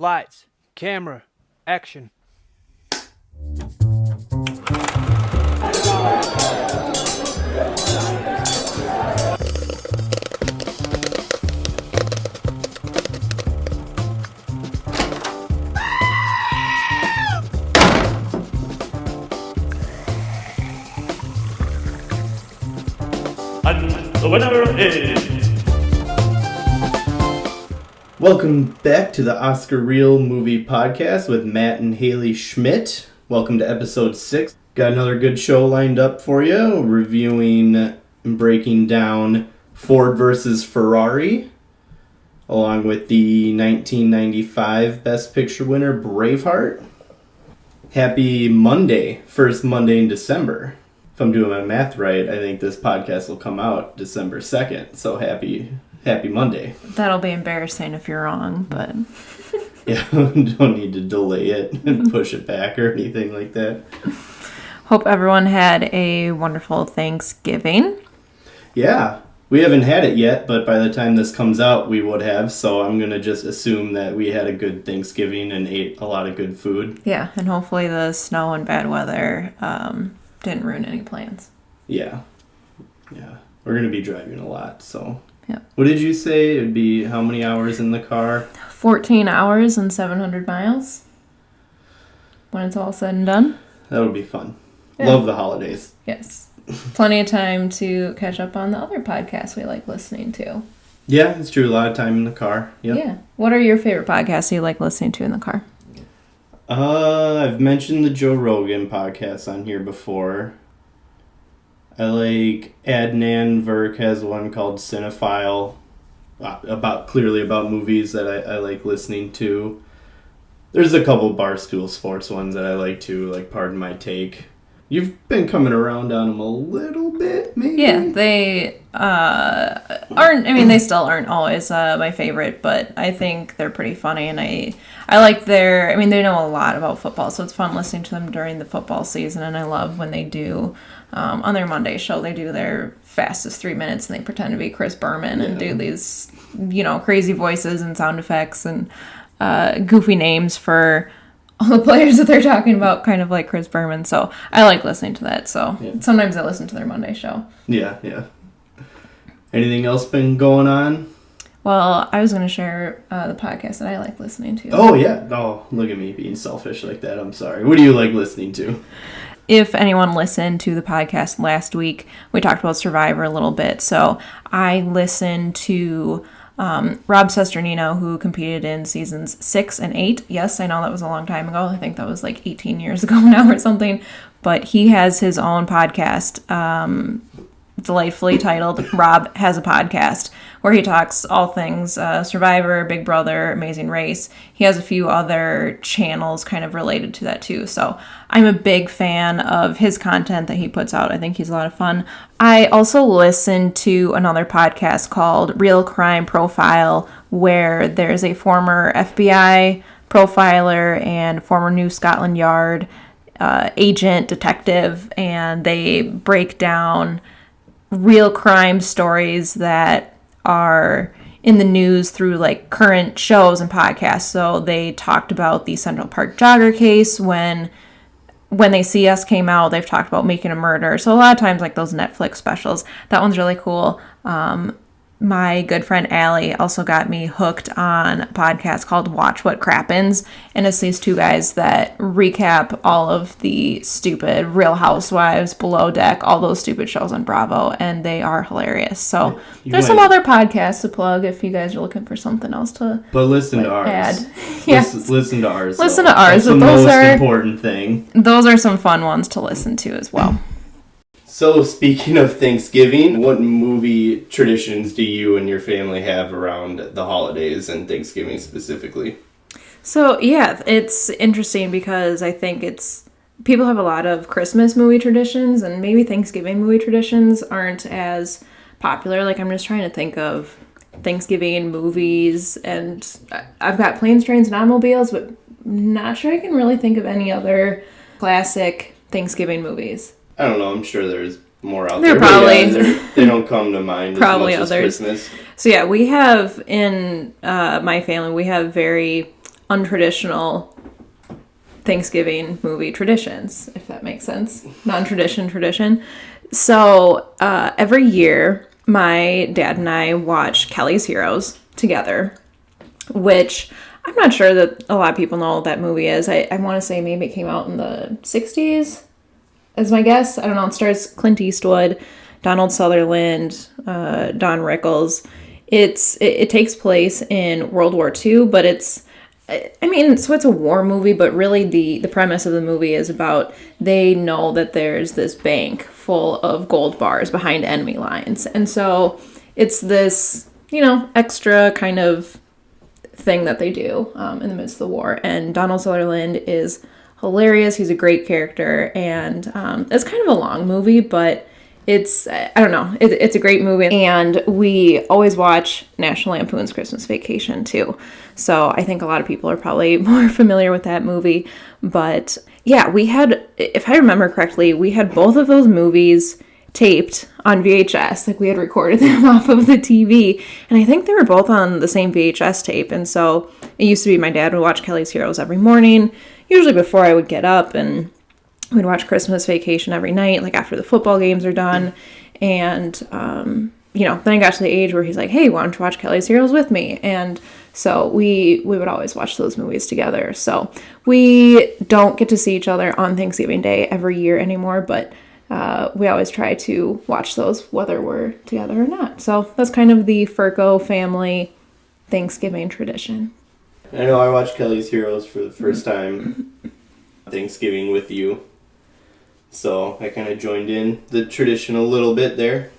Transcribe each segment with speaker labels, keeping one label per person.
Speaker 1: Lights, camera, action.
Speaker 2: And the winner is...
Speaker 3: Welcome back to the Oscar Reel Movie Podcast with Matt and Haylie Schmidt. Welcome to episode 6. Got another good show lined up for you, reviewing and breaking down Ford versus Ferrari, along with the 1995 Best Picture winner, Braveheart. Happy Monday, first Monday in December. If I'm doing my math right, I think this podcast will come out December 2nd, so happy Monday.
Speaker 4: That'll be embarrassing if you're wrong, but...
Speaker 3: Yeah, don't need to delay it and push it back or anything like that.
Speaker 4: Hope everyone had a wonderful Thanksgiving.
Speaker 3: Yeah, we haven't had it yet, but by the time this comes out, we would have, so I'm going to just assume that we had a good Thanksgiving and ate a lot of good food.
Speaker 4: Yeah, and hopefully the snow and bad weather didn't ruin any plans.
Speaker 3: Yeah. We're going to be driving a lot, so...
Speaker 4: Yep.
Speaker 3: What did you say? It would be how many hours in the car?
Speaker 4: 14 hours and 700 miles when it's all said and done.
Speaker 3: That would be fun.
Speaker 4: Yeah.
Speaker 3: Love the holidays.
Speaker 4: Yes. Plenty of time to catch up on the other podcasts we like listening to.
Speaker 3: Yeah, it's true. A lot of time in the car. Yep.
Speaker 4: Yeah. What are your favorite podcasts you like listening to in the car?
Speaker 3: I've mentioned the Joe Rogan podcast on here before. I like Adnan Virk has one called Cinephile, clearly about movies that I like listening to. There's a couple Barstool Sports ones that I like too, like Pardon My Take. You've been coming around on them a little bit, maybe?
Speaker 4: Yeah, they they still aren't always my favorite, but I think they're pretty funny, and I like they know a lot about football, so it's fun listening to them during the football season, and I love when they do, on their Monday show, they do their fastest 3 minutes, and they pretend to be Chris Berman and do these, crazy voices and sound effects and goofy names for all the players that they're talking about, kind of like Chris Berman. So I like listening to that. So sometimes I listen to their Monday show.
Speaker 3: Yeah. Anything else been going on?
Speaker 4: Well, I was going to share the podcast that I like listening to.
Speaker 3: Oh, yeah. Oh, look at me being selfish like that. I'm sorry. What do you like listening to?
Speaker 4: If anyone listened to the podcast last week, we talked about Survivor a little bit. So I listened to... Rob Sesternino, who competed in seasons 6 and 8. Yes, I know that was a long time ago. I think that was like 18 years ago now or something. But he has his own podcast, delightfully titled Rob Has a Podcast, where he talks all things Survivor, Big Brother, Amazing Race. He has a few other channels kind of related to that too. So I'm a big fan of his content that he puts out. I think he's a lot of fun. I also listen to another podcast called Real Crime Profile, where there's a former FBI profiler and former New Scotland Yard agent detective, and they break down real crime stories that are in the news through like current shows and podcasts. So they talked about the Central Park jogger case when They See Us came out. They've talked about Making a Murder. So a lot of times like those Netflix specials, that one's really cool. My good friend Allie also got me hooked on a podcast called Watch What Crappens, and it's these two guys that recap all of the stupid Real Housewives, Below Deck, all those stupid shows on Bravo, and they are hilarious. So there's some other podcasts to plug if you guys are looking for something else to
Speaker 3: But listen to ours.
Speaker 4: add. Yes.
Speaker 3: Listen to ours.
Speaker 4: Listen
Speaker 3: though.
Speaker 4: to ours.
Speaker 3: That's the
Speaker 4: Those
Speaker 3: most
Speaker 4: are
Speaker 3: important thing.
Speaker 4: Those are some fun ones to listen to as well.
Speaker 3: So, speaking of Thanksgiving, what movie traditions do you and your family have around the holidays and Thanksgiving specifically?
Speaker 4: So, yeah, it's interesting because I think people have a lot of Christmas movie traditions, and maybe Thanksgiving movie traditions aren't as popular. Like, I'm just trying to think of Thanksgiving movies, and I've got Planes, Trains, and Automobiles, but not sure I can really think of any other classic Thanksgiving movies.
Speaker 3: I don't know. I'm sure there's more out
Speaker 4: there.
Speaker 3: There probably. Yeah, they don't come to mind
Speaker 4: probably
Speaker 3: as much
Speaker 4: others.
Speaker 3: as Christmas.
Speaker 4: So yeah, we have in my family, we have very untraditional Thanksgiving movie traditions, if that makes sense. Non-tradition. So every year, my dad and I watch Kelly's Heroes together, which I'm not sure that a lot of people know what that movie is. I want to say maybe it came out in the 60s, as my guess. I don't know. It stars Clint Eastwood, Donald Sutherland, Don Rickles. It takes place in World War II, but it's a war movie, but really the premise of the movie is about they know that there's this bank full of gold bars behind enemy lines. And so it's this, extra kind of thing that they do in the midst of the war. And Donald Sutherland is hilarious. He's a great character. And it's kind of a long movie, but it's a great movie. And we always watch National Lampoon's Christmas Vacation too. So I think a lot of people are probably more familiar with that movie. But yeah, we had, if I remember correctly, we had both of those movies taped on VHS. Like, we had recorded them off of the TV. And I think they were both on the same VHS tape. And so it used to be my dad would watch Kelly's Heroes every morning, usually before I would get up, and we'd watch Christmas Vacation every night, like after the football games are done. And, then I got to the age where he's like, hey, why don't you watch Kelly's Heroes with me? And so we would always watch those movies together. So we don't get to see each other on Thanksgiving Day every year anymore, but we always try to watch those whether we're together or not. So that's kind of the Furco family Thanksgiving tradition.
Speaker 3: I know I watched Kelly's Heroes for the first time Thanksgiving with you. So I kind of joined in the tradition a little bit there.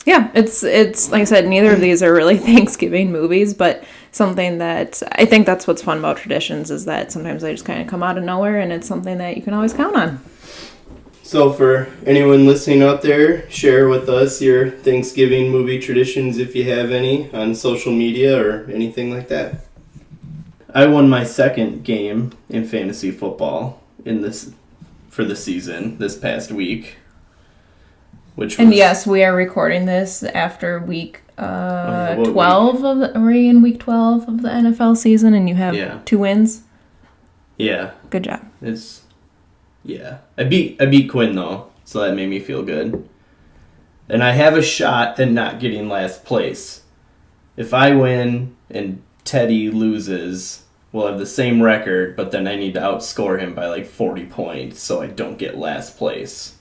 Speaker 4: Yeah, it's like I said, neither of these are really Thanksgiving movies, but something that I think that's what's fun about traditions is that sometimes they just kind of come out of nowhere, and it's something that you can always count on.
Speaker 3: So for anyone listening out there, share with us your Thanksgiving movie traditions if you have any on social media or anything like that. I won my second game in fantasy football for the season this past week. And
Speaker 4: yes, we are recording this after week 12 of the... Are we in week 12 of the NFL season, and you have 2 wins?
Speaker 3: Yeah.
Speaker 4: Good job.
Speaker 3: I beat Quinn, though, so that made me feel good. And I have a shot at not getting last place. If I win and Teddy loses, we'll have the same record, but then I need to outscore him by like 40 points so I don't get last place.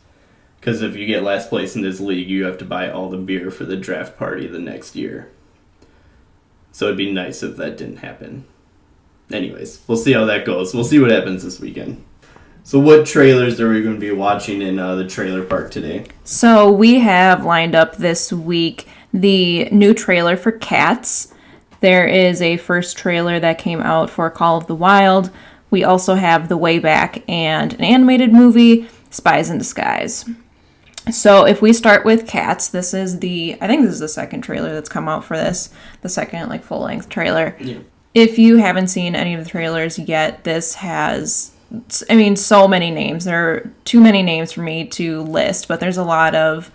Speaker 3: Because if you get last place in this league, you have to buy all the beer for the draft party the next year. So it'd be nice if that didn't happen. Anyways, we'll see how that goes. We'll see what happens this weekend. So what trailers are we going to be watching in the trailer park today?
Speaker 4: So we have lined up this week the new trailer for Cats. There is a first trailer that came out for Call of the Wild. We also have The Way Back and an animated movie, Spies in Disguise. So if we start with Cats, I think this is the second trailer that's come out for this, the second full-length trailer. Yeah. If you haven't seen any of the trailers yet, this has, so many names. There are too many names for me to list, but there's a lot of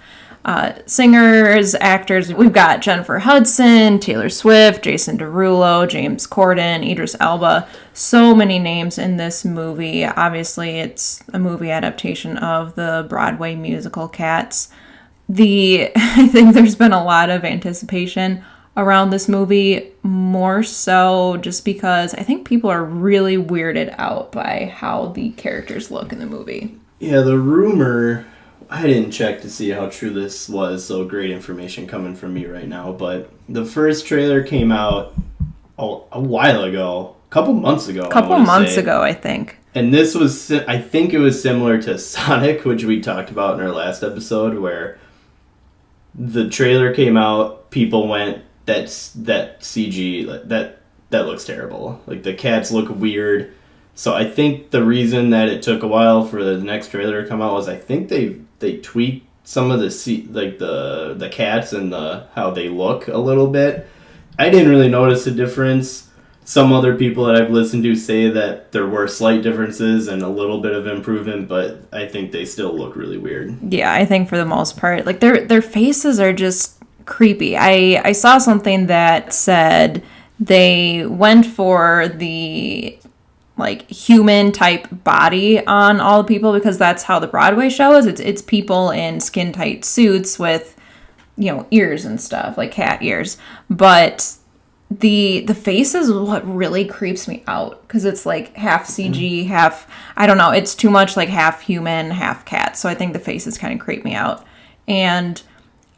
Speaker 4: singers, actors. We've got Jennifer Hudson, Taylor Swift, Jason Derulo, James Corden, Idris Elba. So many names in this movie. Obviously, it's a movie adaptation of the Broadway musical Cats. I think there's been a lot of anticipation around this movie, more so just because I think people are really weirded out by how the characters look in the movie. Yeah,
Speaker 3: the rumor... I didn't check to see how true this was, so great information coming from me right now. But the first trailer came out a while ago, a couple months ago,
Speaker 4: I think.
Speaker 3: And this was, I think it was similar to Sonic, which we talked about in our last episode, where the trailer came out, people went, that CG, that looks terrible. Like, the cats look weird. So I think the reason that it took a while for the next trailer to come out was I think they tweaked some of the cats and how they look a little bit. I didn't really notice a difference. Some other people that I've listened to say that there were slight differences and a little bit of improvement, but I think they still look really weird.
Speaker 4: Yeah, I think for the most part, their faces are just creepy. I saw something that said they went for the like human type body on all the people because that's how the Broadway show is. It's people in skin tight suits with, you know, ears and stuff, like cat ears. But the face is what really creeps me out because it's like half CG, half, I don't know, it's too much like half human, half cat. So I think the faces kind of creep me out. And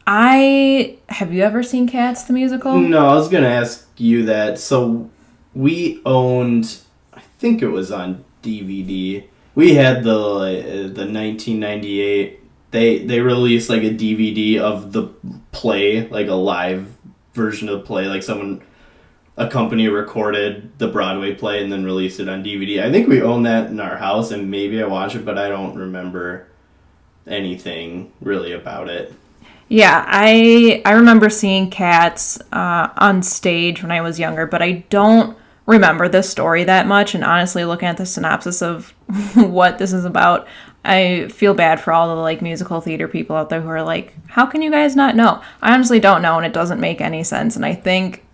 Speaker 4: have you ever seen Cats the musical?
Speaker 3: No, I was going to ask you that. So we owned, I think it was on DVD. We had the 1998, they released like a DVD of the play, like a live version of the play, like a company recorded the Broadway play and then released it on DVD. I think we own that in our house, and maybe I watched it, but I don't remember anything really about it.
Speaker 4: Yeah, I remember seeing Cats on stage when I was younger, but I don't remember the story that much. And honestly, looking at the synopsis of what this is about, I feel bad for all the like musical theater people out there who are like, how can you guys not know? I honestly don't know, and it doesn't make any sense. And I think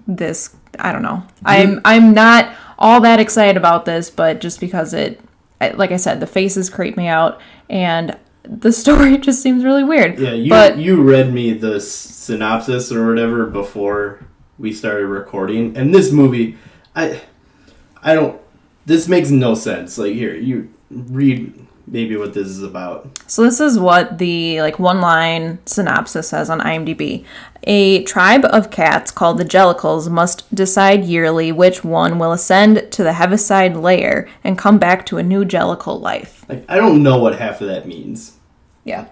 Speaker 4: I don't know. I'm not all that excited about this, but just because like I said, the faces creep me out, and the story just seems really weird.
Speaker 3: Yeah, you read me the synopsis or whatever before we started recording, and this movie, this makes no sense. Like, here, you read maybe what this is about.
Speaker 4: So this is what the like one-line synopsis says on IMDb. A tribe of cats called the Jellicles must decide yearly which one will ascend to the Heaviside layer and come back to a new Jellicle life.
Speaker 3: Like, I don't know what half of that means.
Speaker 4: Yeah.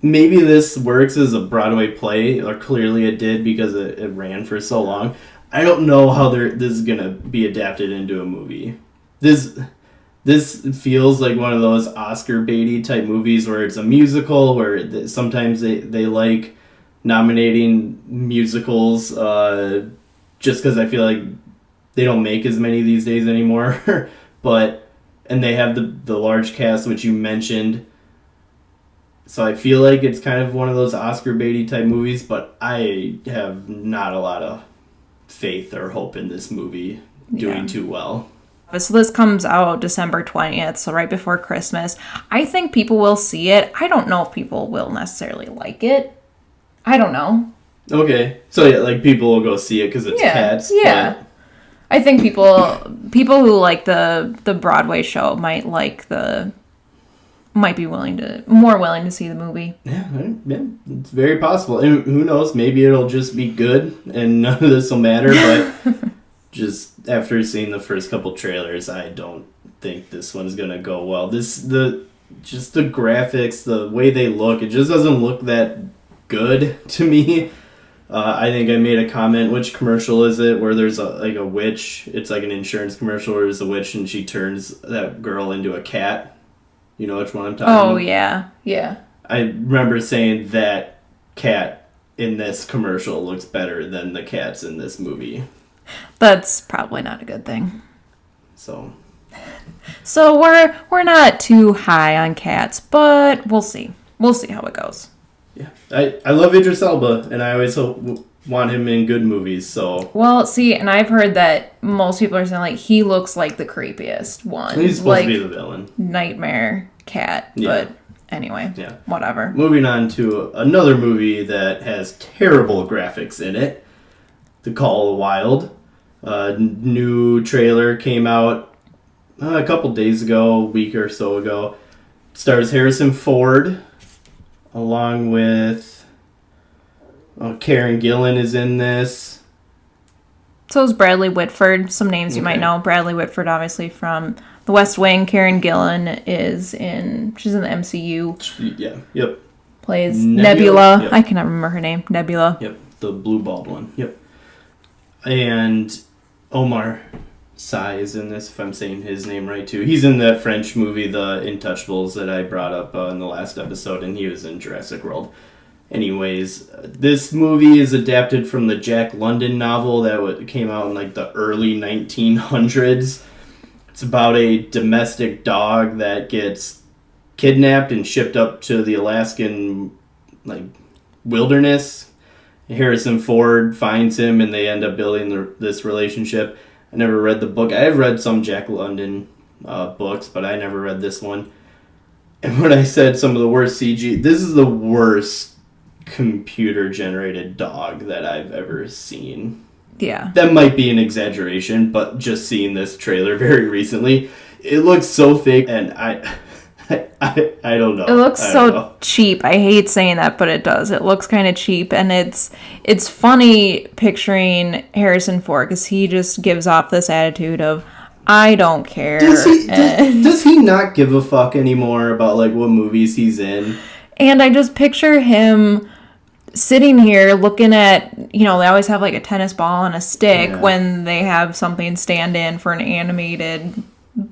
Speaker 3: Maybe this works as a Broadway play, or clearly it did because it ran for so long. I don't know how this is going to be adapted into a movie. This feels like one of those Oscar baity type movies where it's a musical, where sometimes they like nominating musicals just because I feel like they don't make as many these days anymore. And they have the large cast, which you mentioned. So I feel like it's kind of one of those Oscar baity type movies, but I have not a lot of faith or hope in this movie doing too well.
Speaker 4: So this comes out December 20th, so right before Christmas. I think people will see it. I don't know if people will necessarily like it. I don't know.
Speaker 3: Okay. So yeah, like people will go see it because it's cats.
Speaker 4: Yeah. But I think people who like the Broadway show might be more willing to see the movie.
Speaker 3: Yeah, it's very possible. And who knows, maybe it'll just be good and none of this will matter, but just after seeing the first couple trailers, I don't think this one's gonna go well. The graphics, the way they look, it just doesn't look that good to me. I think I made a comment, which commercial is it, where there's a witch, it's like an insurance commercial where there's a witch and she turns that girl into a cat. You know which one I'm talking about?
Speaker 4: Oh, yeah.
Speaker 3: I remember saying that cat in this commercial looks better than the cats in this movie.
Speaker 4: That's probably not a good thing.
Speaker 3: So
Speaker 4: we're not too high on cats, but we'll see. We'll see how it goes.
Speaker 3: Yeah. I love Idris Elba, and I always want him in good movies, so...
Speaker 4: Well, see, and I've heard that most people are saying, like, he looks like the creepiest one.
Speaker 3: He's supposed to be the villain.
Speaker 4: Nightmare cat, but anyway, whatever.
Speaker 3: Moving on to another movie that has terrible graphics in it, The Call of the Wild. New trailer came out a couple days ago, a week or so ago. Stars Harrison Ford, along with Karen Gillan is in this.
Speaker 4: So is Bradley Whitford. Some names you might know. Bradley Whitford, obviously, from The West Wing. Karen Gillan she's in the MCU.
Speaker 3: Yeah, yep.
Speaker 4: Plays Nebula. Yep. I cannot remember her name. Nebula.
Speaker 3: Yep, the blue bald one. Yep. And Omar Sy is in this, if I'm saying his name right, too. He's in that French movie, The Intouchables, that I brought up in the last episode, and he was in Jurassic World. Anyways, this movie is adapted from the Jack London novel that came out in like the early 1900s. It's about a domestic dog that gets kidnapped and shipped up to the Alaskan wilderness, Harrison Ford finds him and they end up building this relationship. I never read the book. I have read some Jack London books, but I never read this one. And when I said some of the worst CG, this is the worst computer-generated dog that I've ever seen.
Speaker 4: Yeah.
Speaker 3: That might be an exaggeration, but just seeing this trailer very recently, it looks so fake, and I don't know.
Speaker 4: It looks so cheap. I hate saying that, but it does. It looks kind of cheap, and it's funny picturing Harrison Ford because he just gives off this attitude of, I don't care.
Speaker 3: Does he not give a fuck anymore about like what movies he's in?
Speaker 4: And I just picture him sitting here looking at, they always have like a tennis ball and a stick when they have something stand in for an animated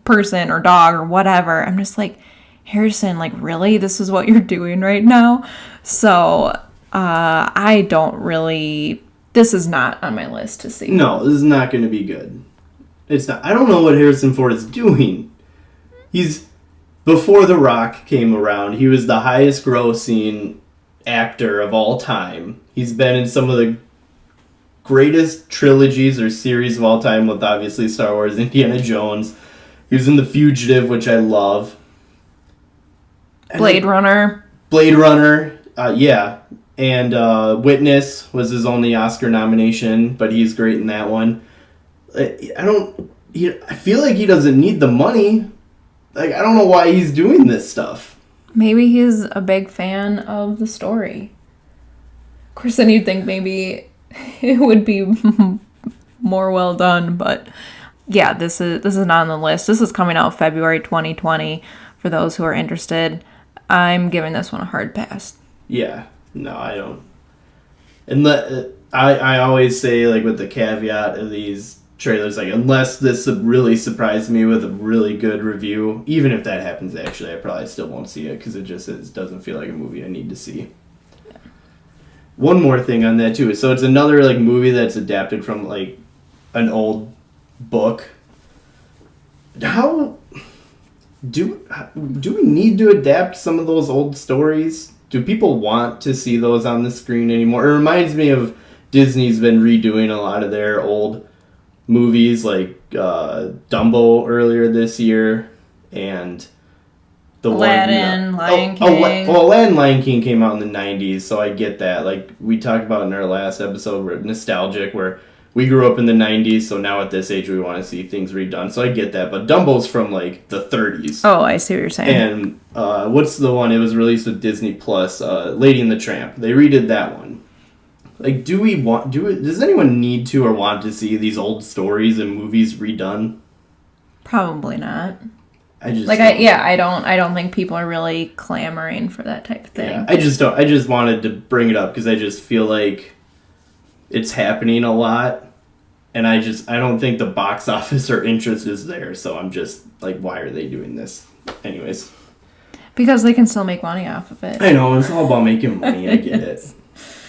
Speaker 4: person or dog or whatever. I'm just like, Harrison, like, really? This is what you're doing right now? So, I don't really... This is not on my list to see.
Speaker 3: No, this is not going to be good. It's not. I don't know what Harrison Ford is doing. Before The Rock came around, he was the highest grossing actor of all time. He's been in some of the greatest trilogies or series of all time with obviously Star Wars, Indiana Jones. He was in The Fugitive, which I love.
Speaker 4: Blade Runner.
Speaker 3: Yeah. And Witness was his only Oscar nomination, but he's great in that one. I feel like he doesn't need the money. Like, I don't know why he's doing this stuff.
Speaker 4: Maybe he's a big fan of the story. Of course, then you'd think maybe it would be more well done, but yeah, this is not on the list. This is coming out February 2020 for those who are interested. I'm giving this one a hard pass.
Speaker 3: Yeah. No, I don't. And I always say, like, with the caveat of these trailers, like, unless this really surprised me with a really good review, even if that happens, actually, I probably still won't see it because it doesn't feel like a movie I need to see. Yeah. One more thing on that, too. So it's another, like, movie that's adapted from, like, an old book. How... Do we need to adapt some of those old stories? Do people want to see those on the screen anymore? It reminds me of Disney's been redoing a lot of their old movies, like Dumbo earlier this year, and the
Speaker 4: Aladdin, Lion King.
Speaker 3: Aladdin, Lion King came out in the 90s, so I get that. Like we talked about in our last episode, we're nostalgic, where we grew up in the 90s, so now at this age we want to see things redone. So I get that. But Dumbo's from, like, the 30s.
Speaker 4: Oh, I see what you're saying.
Speaker 3: And what's the one? It was released with Disney Plus, Lady and the Tramp. They redid that one. Like, does anyone need to or want to see these old stories and movies redone?
Speaker 4: Probably not.
Speaker 3: I
Speaker 4: don't think people are really clamoring for that type of thing.
Speaker 3: Yeah, I just wanted to bring it up because I just feel like it's happening a lot, and I don't think the box office or interest is there, so I'm just like, why are they doing this? Anyways.
Speaker 4: Because they can still make money off of it.
Speaker 3: I know, it's all about making money, I get it.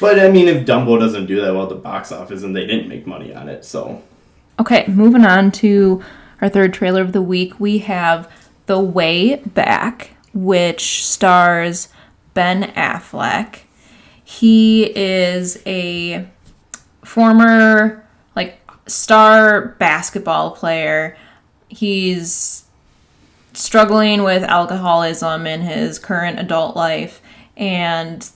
Speaker 3: But, I mean, if Dumbo doesn't do that well at the box office, and they didn't make money on it, so...
Speaker 4: Okay, moving on to our third trailer of the week, we have The Way Back, which stars Ben Affleck. He is a former, like, star basketball player. He's struggling with alcoholism in his current adult life, and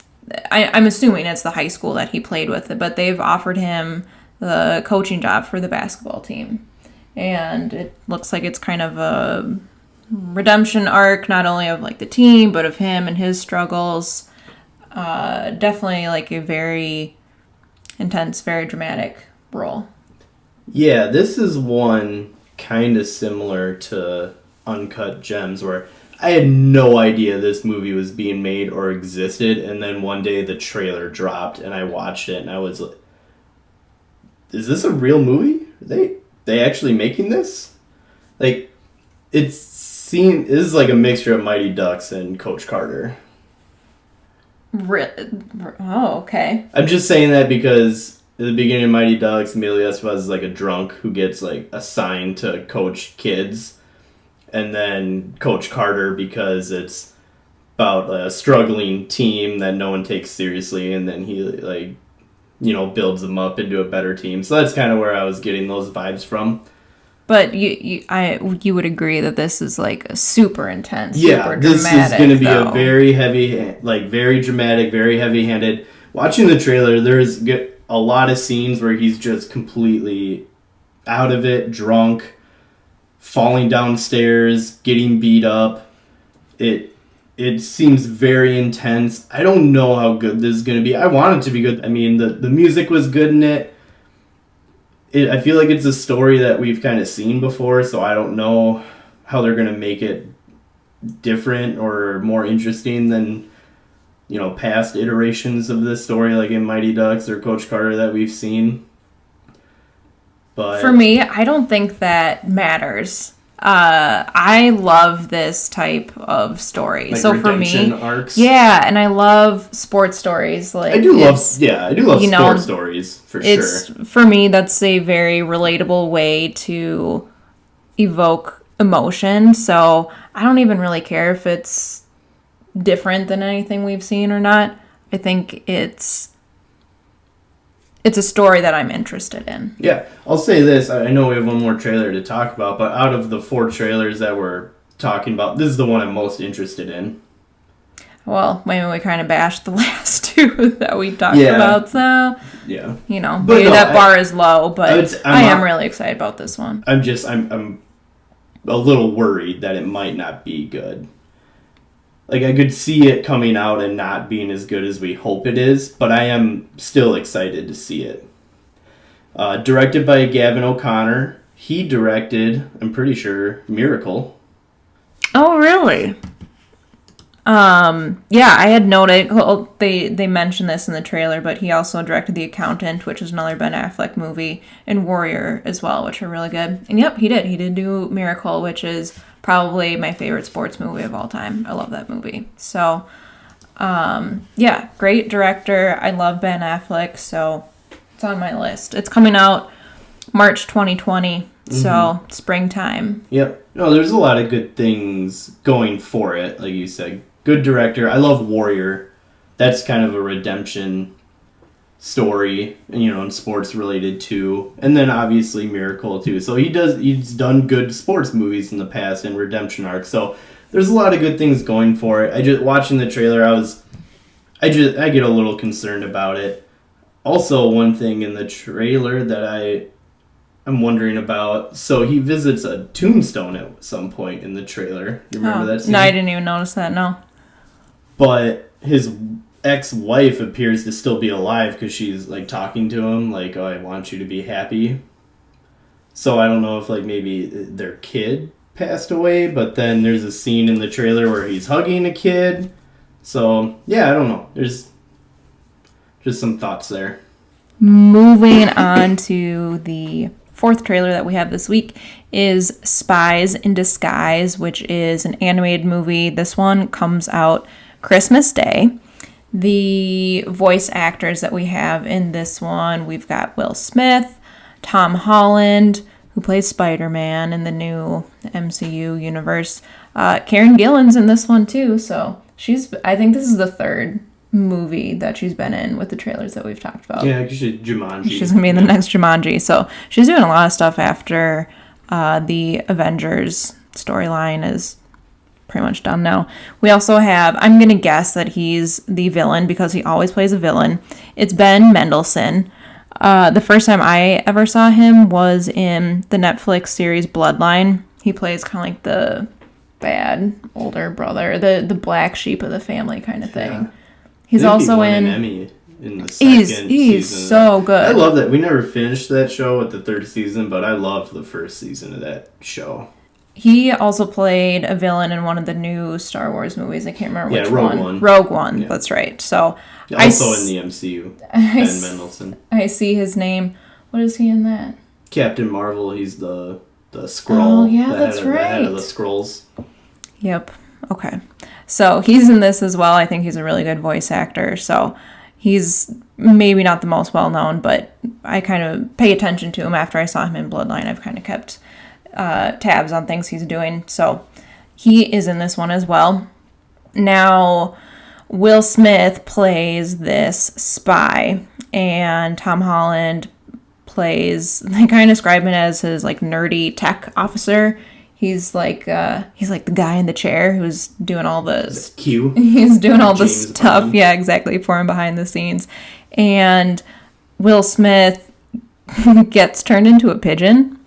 Speaker 4: I'm assuming it's the high school that he played with, but they've offered him the coaching job for the basketball team. And it looks like it's kind of a redemption arc, not only of, like, the team, but of him and his struggles. Definitely, like, a very intense, very dramatic role.
Speaker 3: Yeah, this is one kind of similar to Uncut Gems, where I had no idea this movie was being made or existed, and then one day the trailer dropped and I watched it and I was like, is this a real movie? Are they actually making this? Like, this is like a mixture of Mighty Ducks and Coach Carter.
Speaker 4: Oh, okay.
Speaker 3: I'm just saying that because at the beginning of Mighty Ducks, Emilio Estevez is like a drunk who gets like assigned to coach kids, and then Coach Carter because it's about a struggling team that no one takes seriously, and then he like builds them up into a better team. So that's kind of where I was getting those vibes from.
Speaker 4: But you would agree that this is like a super intense,
Speaker 3: Yeah,
Speaker 4: super
Speaker 3: this
Speaker 4: dramatic,
Speaker 3: is going to be
Speaker 4: though.
Speaker 3: a very heavy, like very dramatic, very heavy-handed. Watching the trailer, there's a lot of scenes where he's just completely out of it, drunk, falling downstairs, getting beat up. It seems very intense. I don't know how good this is going to be. I want it to be good. I mean, the music was good in it. I feel like it's a story that we've kind of seen before, so I don't know how they're going to make it different or more interesting than, past iterations of this story, like in Mighty Ducks or Coach Carter that we've seen. But
Speaker 4: for me, I don't think that matters. I love this type of story.
Speaker 3: like
Speaker 4: So for
Speaker 3: redemption
Speaker 4: me,
Speaker 3: arcs.
Speaker 4: yeah, and I love sports stories. Like
Speaker 3: I do love sports stories for
Speaker 4: it's
Speaker 3: sure.
Speaker 4: for me, that's a very relatable way to evoke emotion. So I don't even really care if it's different than anything we've seen or not. I think it's a story that I'm interested in.
Speaker 3: Yeah, I'll say this. I know we have one more trailer to talk about, but out of the 4 trailers that we're talking about, this is the one I'm most interested in.
Speaker 4: Well, maybe we kind of bashed the last 2 that we talked
Speaker 3: Yeah.
Speaker 4: about, so
Speaker 3: Yeah.
Speaker 4: But
Speaker 3: But no,
Speaker 4: that bar is low. But I am
Speaker 3: not-
Speaker 4: really excited about this one.
Speaker 3: I'm a little worried that it might not be good. Like, I could see it coming out and not being as good as we hope it is, but I am still excited to see it. Directed by Gavin O'Connor. He directed, I'm pretty sure, Miracle.
Speaker 4: Oh, really? Yeah, I had noted. Well, they mentioned this in the trailer, but he also directed The Accountant, which is another Ben Affleck movie, and Warrior as well, which are really good. And yep, he did. He did do Miracle, which is probably my favorite sports movie of all time. I love that movie. So, yeah, great director. I love Ben Affleck, so it's on my list. It's coming out March 2020, so springtime.
Speaker 3: Yep. No, there's a lot of good things going for it, like you said. Good director. I love Warrior. That's kind of a redemption story, and sports related too. And then obviously Miracle too. So he's done good sports movies in the past and redemption arcs. So there's a lot of good things going for it. I just watching the trailer, I get a little concerned about it. Also, one thing in the trailer that I'm wondering about. So he visits a tombstone at some point in the trailer. You remember that scene?
Speaker 4: No, I didn't even notice that, no.
Speaker 3: But his ex-wife appears to still be alive because she's like talking to him like, "Oh, I want you to be happy." So I don't know if like maybe their kid passed away, but then there's a scene in the trailer where he's hugging a kid. So yeah, I don't know. There's just some thoughts there.
Speaker 4: Moving on to the 4th trailer that we have this week is Spies in Disguise, which is an animated movie. This one comes out Christmas Day. The voice actors that we have in this one, we've got Will Smith, Tom Holland, who plays Spider-Man in the new MCU universe. Karen Gillan's in this one too, so I think this is the 3rd movie that she's been in with the trailers that we've talked about.
Speaker 3: Yeah, because she's Jumanji.
Speaker 4: She's going to be in the next Jumanji. So she's doing a lot of stuff after the Avengers storyline is pretty much done now. We also have, I'm going to guess that he's the villain because he always plays a villain. It's Ben Mendelsohn. The first time I ever saw him was in the Netflix series Bloodline. He plays kind of like the bad older brother, the black sheep of the family kind of thing.
Speaker 3: Yeah.
Speaker 4: He's also
Speaker 3: an
Speaker 4: in...
Speaker 3: Emmy in the second season.
Speaker 4: He's so good.
Speaker 3: I love that. We never finished that show with the 3rd season, but I loved the 1st season of that show.
Speaker 4: He also played a villain in one of the new Star Wars movies. I can't remember which
Speaker 3: Rogue
Speaker 4: one.
Speaker 3: One.
Speaker 4: Rogue One,
Speaker 3: Yeah.
Speaker 4: that's right. So
Speaker 3: Also in the MCU, Ben Mendelsohn.
Speaker 4: I see his name. What is he in that?
Speaker 3: Captain Marvel, he's the Skrull.
Speaker 4: Oh, yeah,
Speaker 3: the
Speaker 4: that's
Speaker 3: head of, the head of
Speaker 4: right.
Speaker 3: the Skrulls.
Speaker 4: Yep. Okay. So he's in this as well. I think he's a really good voice actor. So he's maybe not the most well-known, but I kind of pay attention to him after I saw him in Bloodline. I've kind of kept tabs on things he's doing. So he is in this one as well. Now, Will Smith plays this spy, and Tom Holland plays, they kind of describe him as his like nerdy tech officer. He's like the guy in the chair who's doing all the
Speaker 3: Q.
Speaker 4: He's doing all the
Speaker 3: James
Speaker 4: stuff,
Speaker 3: Bond.
Speaker 4: yeah, exactly, for him behind the scenes. And Will Smith gets turned into a pigeon.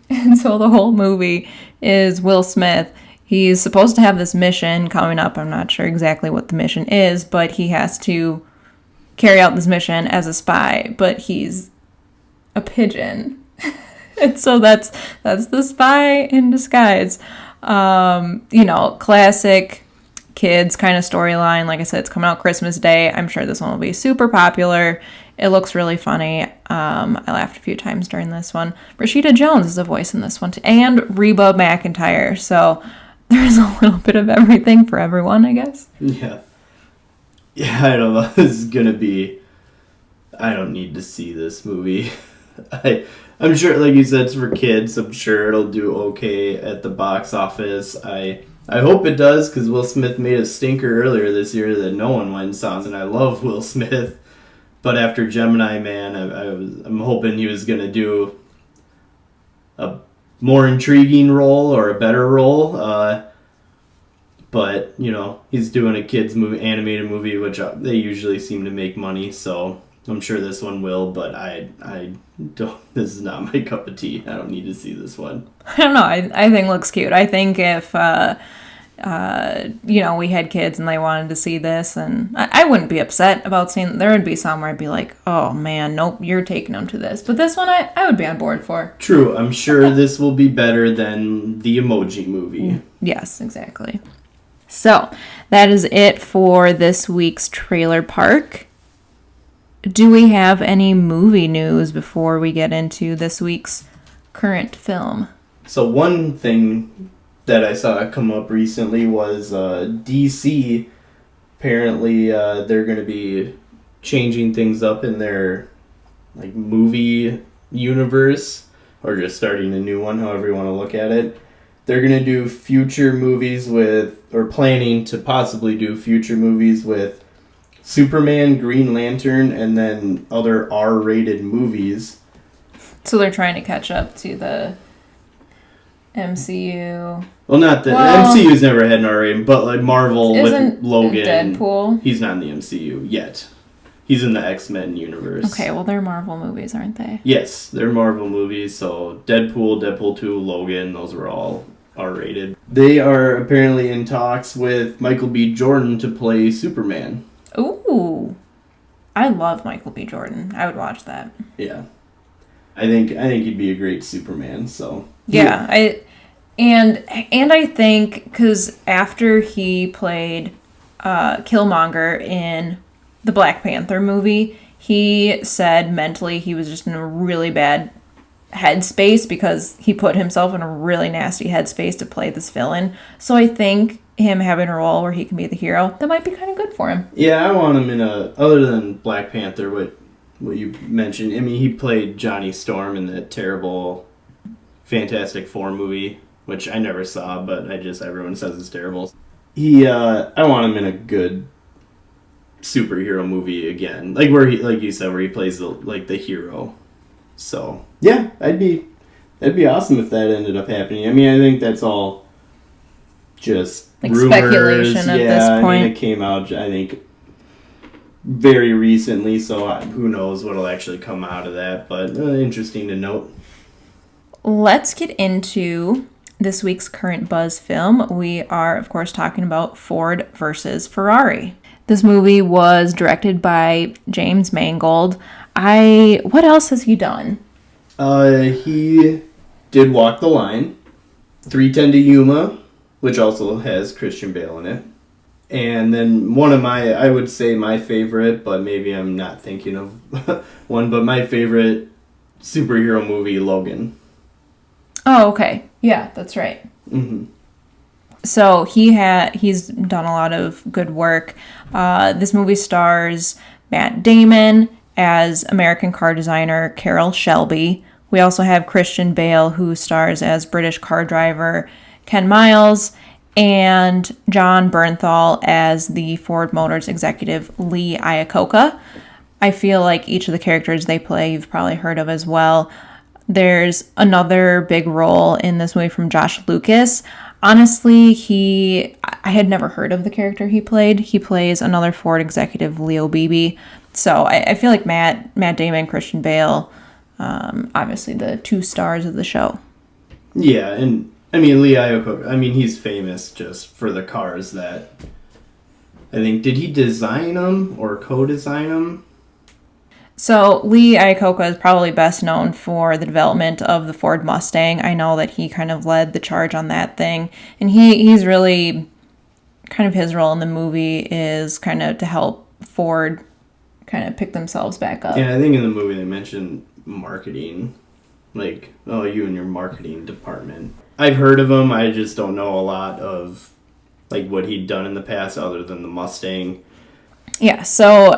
Speaker 4: And so the whole movie is Will Smith. He's supposed to have this mission coming up. I'm not sure exactly what the mission is, but he has to carry out this mission as a spy, but he's a pigeon. And so that's the spy in disguise. Classic kids kind of storyline. Like I said, it's coming out Christmas Day. I'm sure this one will be super popular. It looks really funny. I laughed a few times during this one. Rashida Jones is a voice in this one too, and Reba McEntire. So there's a little bit of everything for everyone, I guess.
Speaker 3: Yeah. Yeah, I don't know. This is gonna be... I don't need to see this movie. I'm sure, like you said, it's for kids. I'm sure it'll do okay at the box office. I hope it does, because Will Smith made a stinker earlier this year that no one went and saw, and I love Will Smith. But after Gemini Man, I'm hoping he was going to do a more intriguing role or a better role. But, he's doing a kids movie, animated movie, which they usually seem to make money, so I'm sure this one will, but I don't, this is not my cup of tea. I don't need to see this one.
Speaker 4: I don't know. I think it looks cute. I think if, we had kids and they wanted to see this, and I wouldn't be upset about seeing, there would be some where I'd be like, oh man, nope, you're taking them to this. But this one I would be on board for.
Speaker 3: True. I'm sure this will be better than the Emoji Movie.
Speaker 4: Yes, exactly. So that is it for this week's Trailer Park. Do we have any movie news before we get into this week's current film?
Speaker 3: So one thing that I saw come up recently was DC. Apparently, they're going to be changing things up in their movie universe, or just starting a new one, however you want to look at it. They're going to do future movies or planning to possibly do future movies with Superman, Green Lantern, and then other R-rated movies.
Speaker 4: So they're trying to catch up to the MCU.
Speaker 3: Well, not the MCU's never had an R rating, but Marvel with Logan.
Speaker 4: Deadpool?
Speaker 3: He's not in the MCU yet. He's in the X-Men universe.
Speaker 4: Okay, well they're Marvel movies, aren't they?
Speaker 3: Yes, they're Marvel movies. So Deadpool, Deadpool 2, Logan, those were all R-rated. They are apparently in talks with Michael B. Jordan to play Superman.
Speaker 4: Ooh, I love Michael B. Jordan. I would watch that.
Speaker 3: Yeah, I think he'd be a great Superman. So
Speaker 4: yeah, I think because after he played Killmonger in the Black Panther movie, he said mentally he was just in a really bad headspace because he put himself in a really nasty headspace to play this villain. So I think him having a role where he can be the hero, that might be kind of good for him.
Speaker 3: Yeah, I want him in other than Black Panther, what you mentioned. I mean, he played Johnny Storm in that terrible Fantastic Four movie, which I never saw, but everyone says it's terrible. I want him in a good superhero movie again, where he, like you said, where he plays the hero. So yeah, that'd be awesome if that ended up happening. I mean, I think that's all just rumors.
Speaker 4: Speculation at this point.
Speaker 3: I mean, it came out, I think, very recently, so who knows what'll actually come out of that, but interesting to note.
Speaker 4: Let's get into this week's current buzz film. We are, of course, talking about Ford versus Ferrari. This movie was directed by James Mangold. What else has he done?
Speaker 3: He did Walk the Line, 3:10 to Yuma, which also has Christian Bale in it. And then one of I would say my favorite, but maybe I'm not thinking of one, but my favorite superhero movie, Logan.
Speaker 4: Oh, okay. Yeah, that's right.
Speaker 3: Mm-hmm.
Speaker 4: So he's done a lot of good work. This movie stars Matt Damon as American car designer Carroll Shelby. We also have Christian Bale, who stars as British car driver Ken Miles. and John Bernthal as the Ford Motors executive Lee Iacocca. I feel like each of the characters they play you've probably heard of as well. There's another big role in this movie from Josh Lucas. Honestly, I had never heard of the character he played. He plays another Ford executive, Leo Beebe. So I feel like Matt Damon, Christian Bale, obviously the two stars of the show.
Speaker 3: Yeah, and I mean, Lee Iacocca, he's famous just for the cars that, I think, did he design them or co-design them?
Speaker 4: So Lee Iacocca is probably best known for the development of the Ford Mustang. I know that he kind of led the charge on that thing. And he's really, kind of his role in the movie is kind of to help Ford kind of pick themselves back up.
Speaker 3: Yeah, I think in the movie they mentioned marketing. Like, oh, you and your marketing department. I've heard of him. I just don't know a lot of like what he'd done in the past other than the Mustang.
Speaker 4: Yeah, so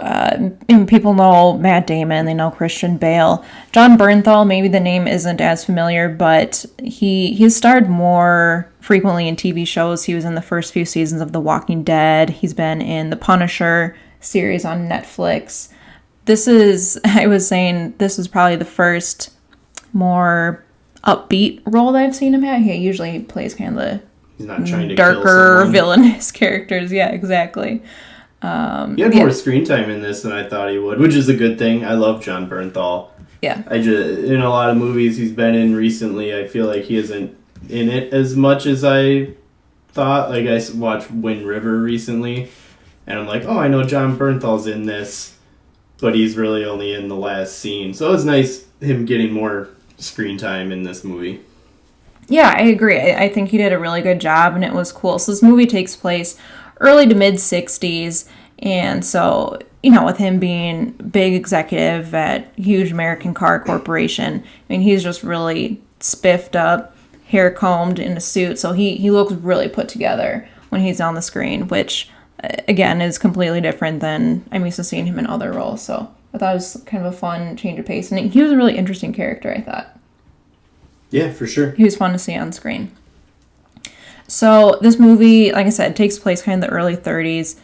Speaker 4: people know Matt Damon, they know Christian Bale. John Bernthal, maybe the name isn't as familiar, but he starred more frequently in TV shows. He was in the first few seasons of The Walking Dead. He's been in the Punisher series on Netflix. I was saying, this is probably the first more upbeat role that I've seen him have. He usually plays kind of the
Speaker 3: He's not trying to
Speaker 4: darker, villainous characters. Yeah, exactly.
Speaker 3: He had more screen time in this than I thought he would, which is a good thing. I love John Bernthal.
Speaker 4: Yeah.
Speaker 3: In a lot of movies he's been in recently, I feel like he isn't in it as much as I thought. Like, I watched Wind River recently, and I'm like, oh, I know John Bernthal's in this, but he's really only in the last scene. So it was nice him getting more screen time in this movie.
Speaker 4: Yeah, I agree. I think he did a really good job, and it was cool. So this movie takes place early to mid-60s, and so, with him being big executive at huge American car corporation, he's just really spiffed up, hair combed, in a suit, so he looks really put together when he's on the screen, which, again, is completely different than I'm used to seeing him in other roles, so I thought it was kind of a fun change of pace, and he was a really interesting character, I thought.
Speaker 3: Yeah, for sure.
Speaker 4: He was fun to see on screen. So this movie, like I said, takes place kind of the early 30s.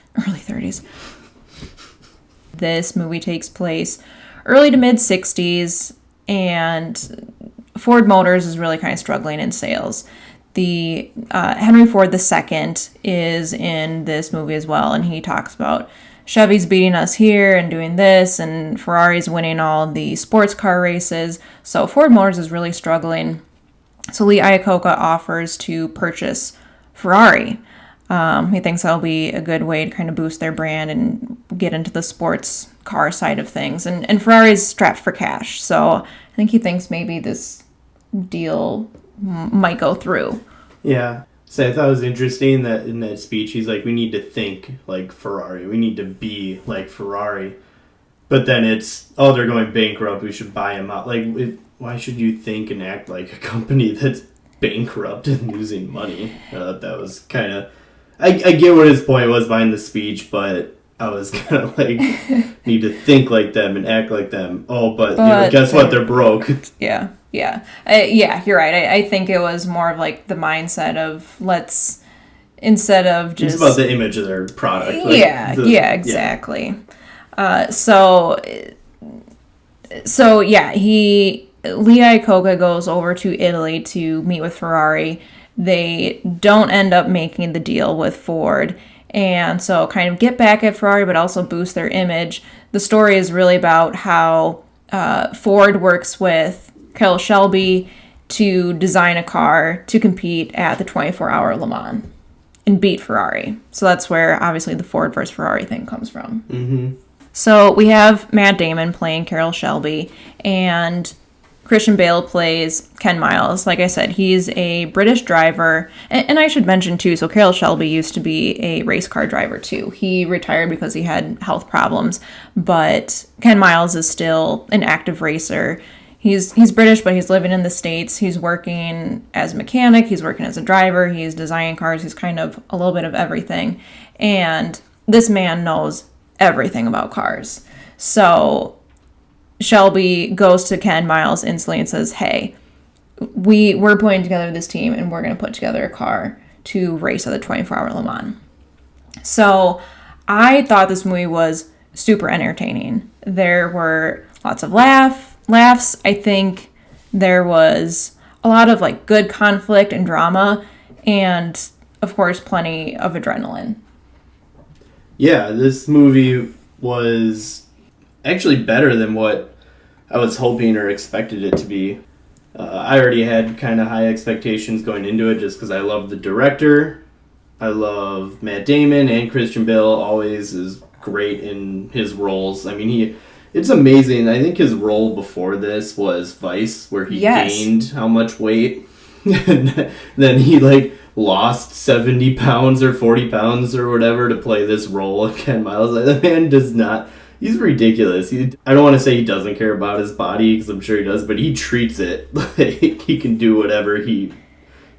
Speaker 4: This movie takes place early to mid 60s, and Ford Motors is really kind of struggling in sales. The Henry Ford II is in this movie as well, and he talks about Chevy's beating us here and doing this, and Ferrari's winning all the sports car races. So Ford Motors is really struggling. So Lee Iacocca offers to purchase Ferrari. He thinks that'll be a good way to kind of boost their brand and get into the sports car side of things. And Ferrari's strapped for cash. So I think he thinks maybe this deal might go through.
Speaker 3: Yeah. So I thought it was interesting that in that speech, he's like, we need to think like Ferrari. We need to be like Ferrari. But then it's, oh, they're going bankrupt. We should buy them out. Like, why should you think and act like a company that's bankrupt and losing money? That was kind of... I get what his point was behind the speech, but I was kind of like, need to think like them and act like them. Oh, but guess what? They're broke.
Speaker 4: Yeah. Yeah, you're right. I think it was more of like the mindset of instead of just...
Speaker 3: It's about the image of their product.
Speaker 4: Like exactly. Yeah. So Lee Iacocca goes over to Italy to meet with Ferrari. They don't end up making the deal with Ford, and so kind of get back at Ferrari, but also boost their image. The story is really about how Ford works with Carroll Shelby to design a car to compete at the 24-hour Le Mans and beat Ferrari. So that's where, obviously, the Ford versus Ferrari thing comes from.
Speaker 3: Mm-hmm.
Speaker 4: So we have Matt Damon playing Carroll Shelby, and Christian Bale plays Ken Miles. Like I said, he's a British driver. And I should mention, too, so Carroll Shelby used to be a race car driver, too. He retired because he had health problems. But Ken Miles is still an active racer. He's British, but he's living in the States. He's working as a mechanic. He's working as a driver. He's designing cars. He's kind of a little bit of everything. And this man knows everything about cars. So Shelby goes to Ken Miles instantly and says, hey, we're putting together this team and we're going to put together a car to race at the 24-hour Le Mans. So I thought this movie was super entertaining. There were lots of laughs. I think there was a lot of like good conflict and drama, and of course plenty of adrenaline.
Speaker 3: Yeah, this movie was actually better than what I was hoping or expected it to be. I already had kind of high expectations going into it just because I love the director. I love Matt Damon, and Christian Bale always is great in his roles. I mean, it's amazing. I think his role before this was Vice, where he gained how much weight. And then he like lost 70 pounds or 40 pounds or whatever to play this role of Ken Miles. Like, the man does not... He's ridiculous. I don't want to say he doesn't care about his body, because I'm sure he does, but he treats it like he can do whatever. He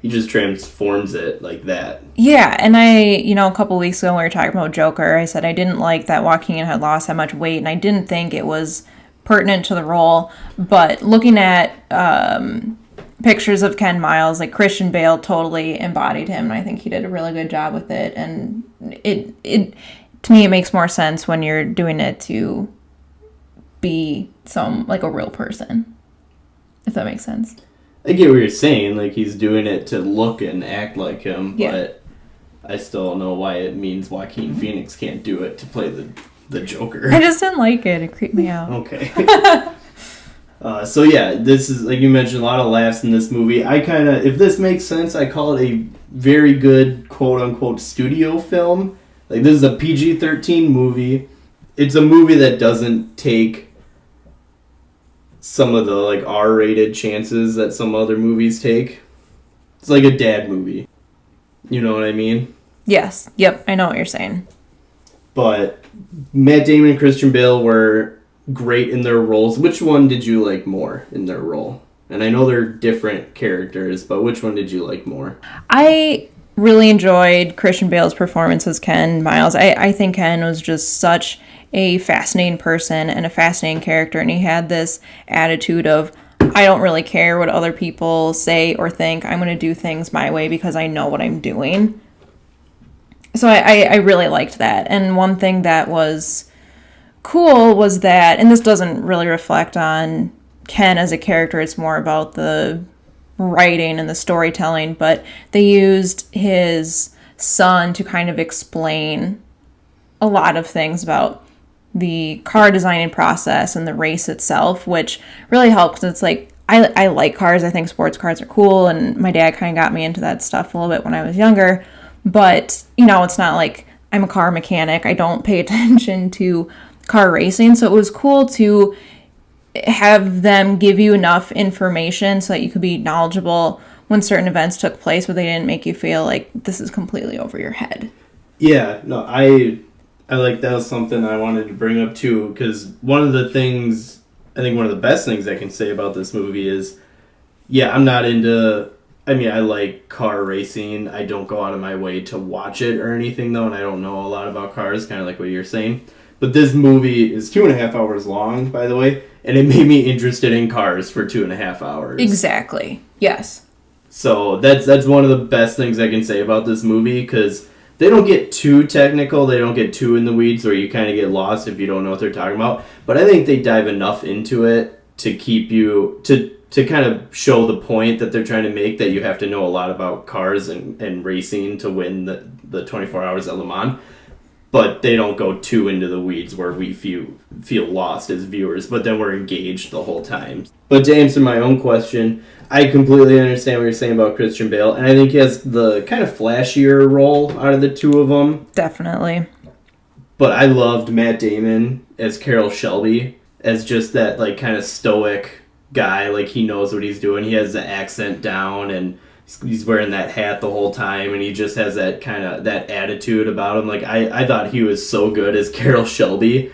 Speaker 3: just transforms it like that.
Speaker 4: Yeah, and a couple weeks ago when we were talking about Joker, I said I didn't like that Joaquin had lost that much weight, and I didn't think it was pertinent to the role. But looking at pictures of Ken Miles, like Christian Bale totally embodied him, and I think he did a really good job with it. And it to me, it makes more sense when you're doing it to be like a real person, if that makes sense.
Speaker 3: I get what you're saying, like he's doing it to look and act like him, but I still don't know why it means Joaquin Phoenix can't do it to play the Joker.
Speaker 4: I just didn't like it. It creeped me out.
Speaker 3: Okay. So yeah, this is, like you mentioned, a lot of laughs in this movie. I kind of, if this makes sense, I call it a very good quote-unquote studio film. Like, this is a PG-13 movie. It's a movie that doesn't take some of the, like, R-rated chances that some other movies take. It's like a dad movie. You know what I mean?
Speaker 4: Yes. Yep, I know what you're saying.
Speaker 3: But Matt Damon and Christian Bale were great in their roles. Which one did you like more in their role? And I know they're different characters, but which one did you like more?
Speaker 4: I really enjoyed Christian Bale's performance as Ken Miles. I think Ken was just such a fascinating person and a fascinating character, and he had this attitude of, I don't really care what other people say or think. I'm going to do things my way because I know what I'm doing. So I really liked that. And one thing that was cool was that, and this doesn't really reflect on Ken as a character, it's more about the writing and the storytelling, but they used his son to kind of explain a lot of things about the car designing process and the race itself, which really helped, because it's like, I like cars. I think sports cars are cool, and my dad kind of got me into that stuff a little bit when I was younger, but, it's not like I'm a car mechanic. I don't pay attention to car racing, so it was cool to have them give you enough information so that you could be knowledgeable when certain events took place, but they didn't make you feel like this is completely over your head. Yeah,
Speaker 3: no, I like, that was something I wanted to bring up too, because one of the best things I can say about this movie is, I'm not into, I like car racing. I don't go out of my way to watch it or anything though, and I don't know a lot about cars, kind of like what you're saying. But this movie is 2.5 hours long, by the way, and it made me interested in cars for 2.5 hours.
Speaker 4: Exactly. Yes.
Speaker 3: So that's one of the best things I can say about this movie, because they don't get too technical, they don't get too in the weeds where you kind of get lost if you don't know what they're talking about. But I think they dive enough into it to keep you, to kind of show the point that they're trying to make, that you have to know a lot about cars and racing to win the 24 hours at Le Mans. But they don't go too into the weeds where we feel lost as viewers, but then we're engaged the whole time. But to answer my own question, I completely understand what you're saying about Christian Bale, and I think he has the kind of flashier role out of the two of them.
Speaker 4: Definitely.
Speaker 3: But I loved Matt Damon as Carroll Shelby, as just that like kind of stoic guy, like he knows what he's doing. He has the accent down, and he's wearing that hat the whole time, and he just has that kind of that attitude about him. Like I thought he was so good as Carroll Shelby.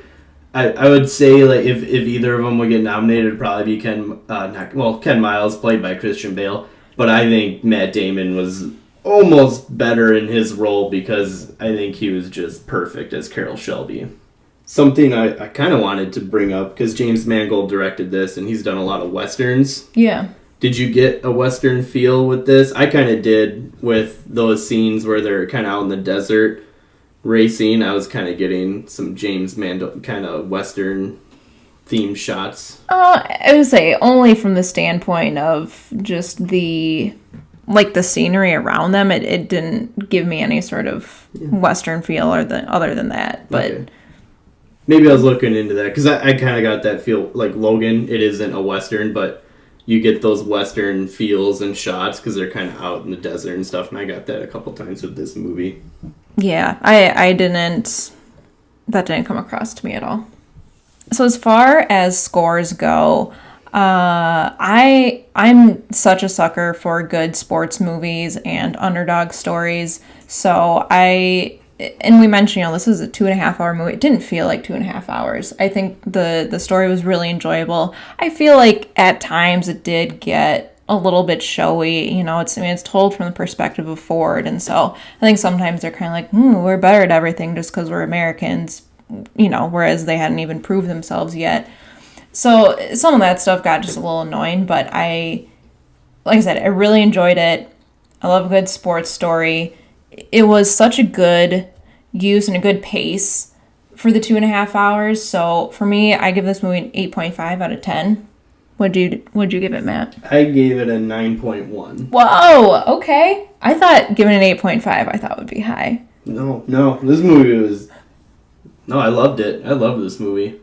Speaker 3: I would say, like, if either of them would get nominated, it'd probably be Ken Miles, played by Christian Bale. But I think Matt Damon was almost better in his role, because I think he was just perfect as Carroll Shelby. Something I kind of wanted to bring up, because James Mangold directed this, and he's done a lot of Westerns.
Speaker 4: Yeah.
Speaker 3: Did you get a Western feel with this? I kind of did with those scenes where they're kind of out in the desert racing. I was kind of getting some James Mandolt kind of Western theme shots.
Speaker 4: I would say only from the standpoint of just the scenery around them. It didn't give me any sort of Western feel other than that. But
Speaker 3: okay. Maybe I was looking into that because I kind of got that feel like Logan. It isn't a Western, but you get those Western feels and shots because they're kind of out in the desert and stuff. And I got that a couple times with this movie.
Speaker 4: Yeah, I didn't. That didn't come across to me at all. So as far as scores go, I'm such a sucker for good sports movies and underdog stories. So and we mentioned, this is a 2.5 hour movie. It didn't feel like 2.5 hours. I think the story was really enjoyable. I feel like at times it did get a little bit showy. It's told from the perspective of Ford, and so I think sometimes they're kind of like, we're better at everything just because we're Americans, whereas they hadn't even proved themselves yet. So some of that stuff got just a little annoying, but like I said, I really enjoyed it. I love a good sports story. It was such a good use and a good pace for the 2.5 hours. So for me, I give this movie an 8.5 out of 10. What'd you give it, Matt?
Speaker 3: I gave it a 9.1.
Speaker 4: Whoa, okay. I thought giving it an 8.5 I thought would be high.
Speaker 3: No. This movie was... No, I loved it. I love this movie.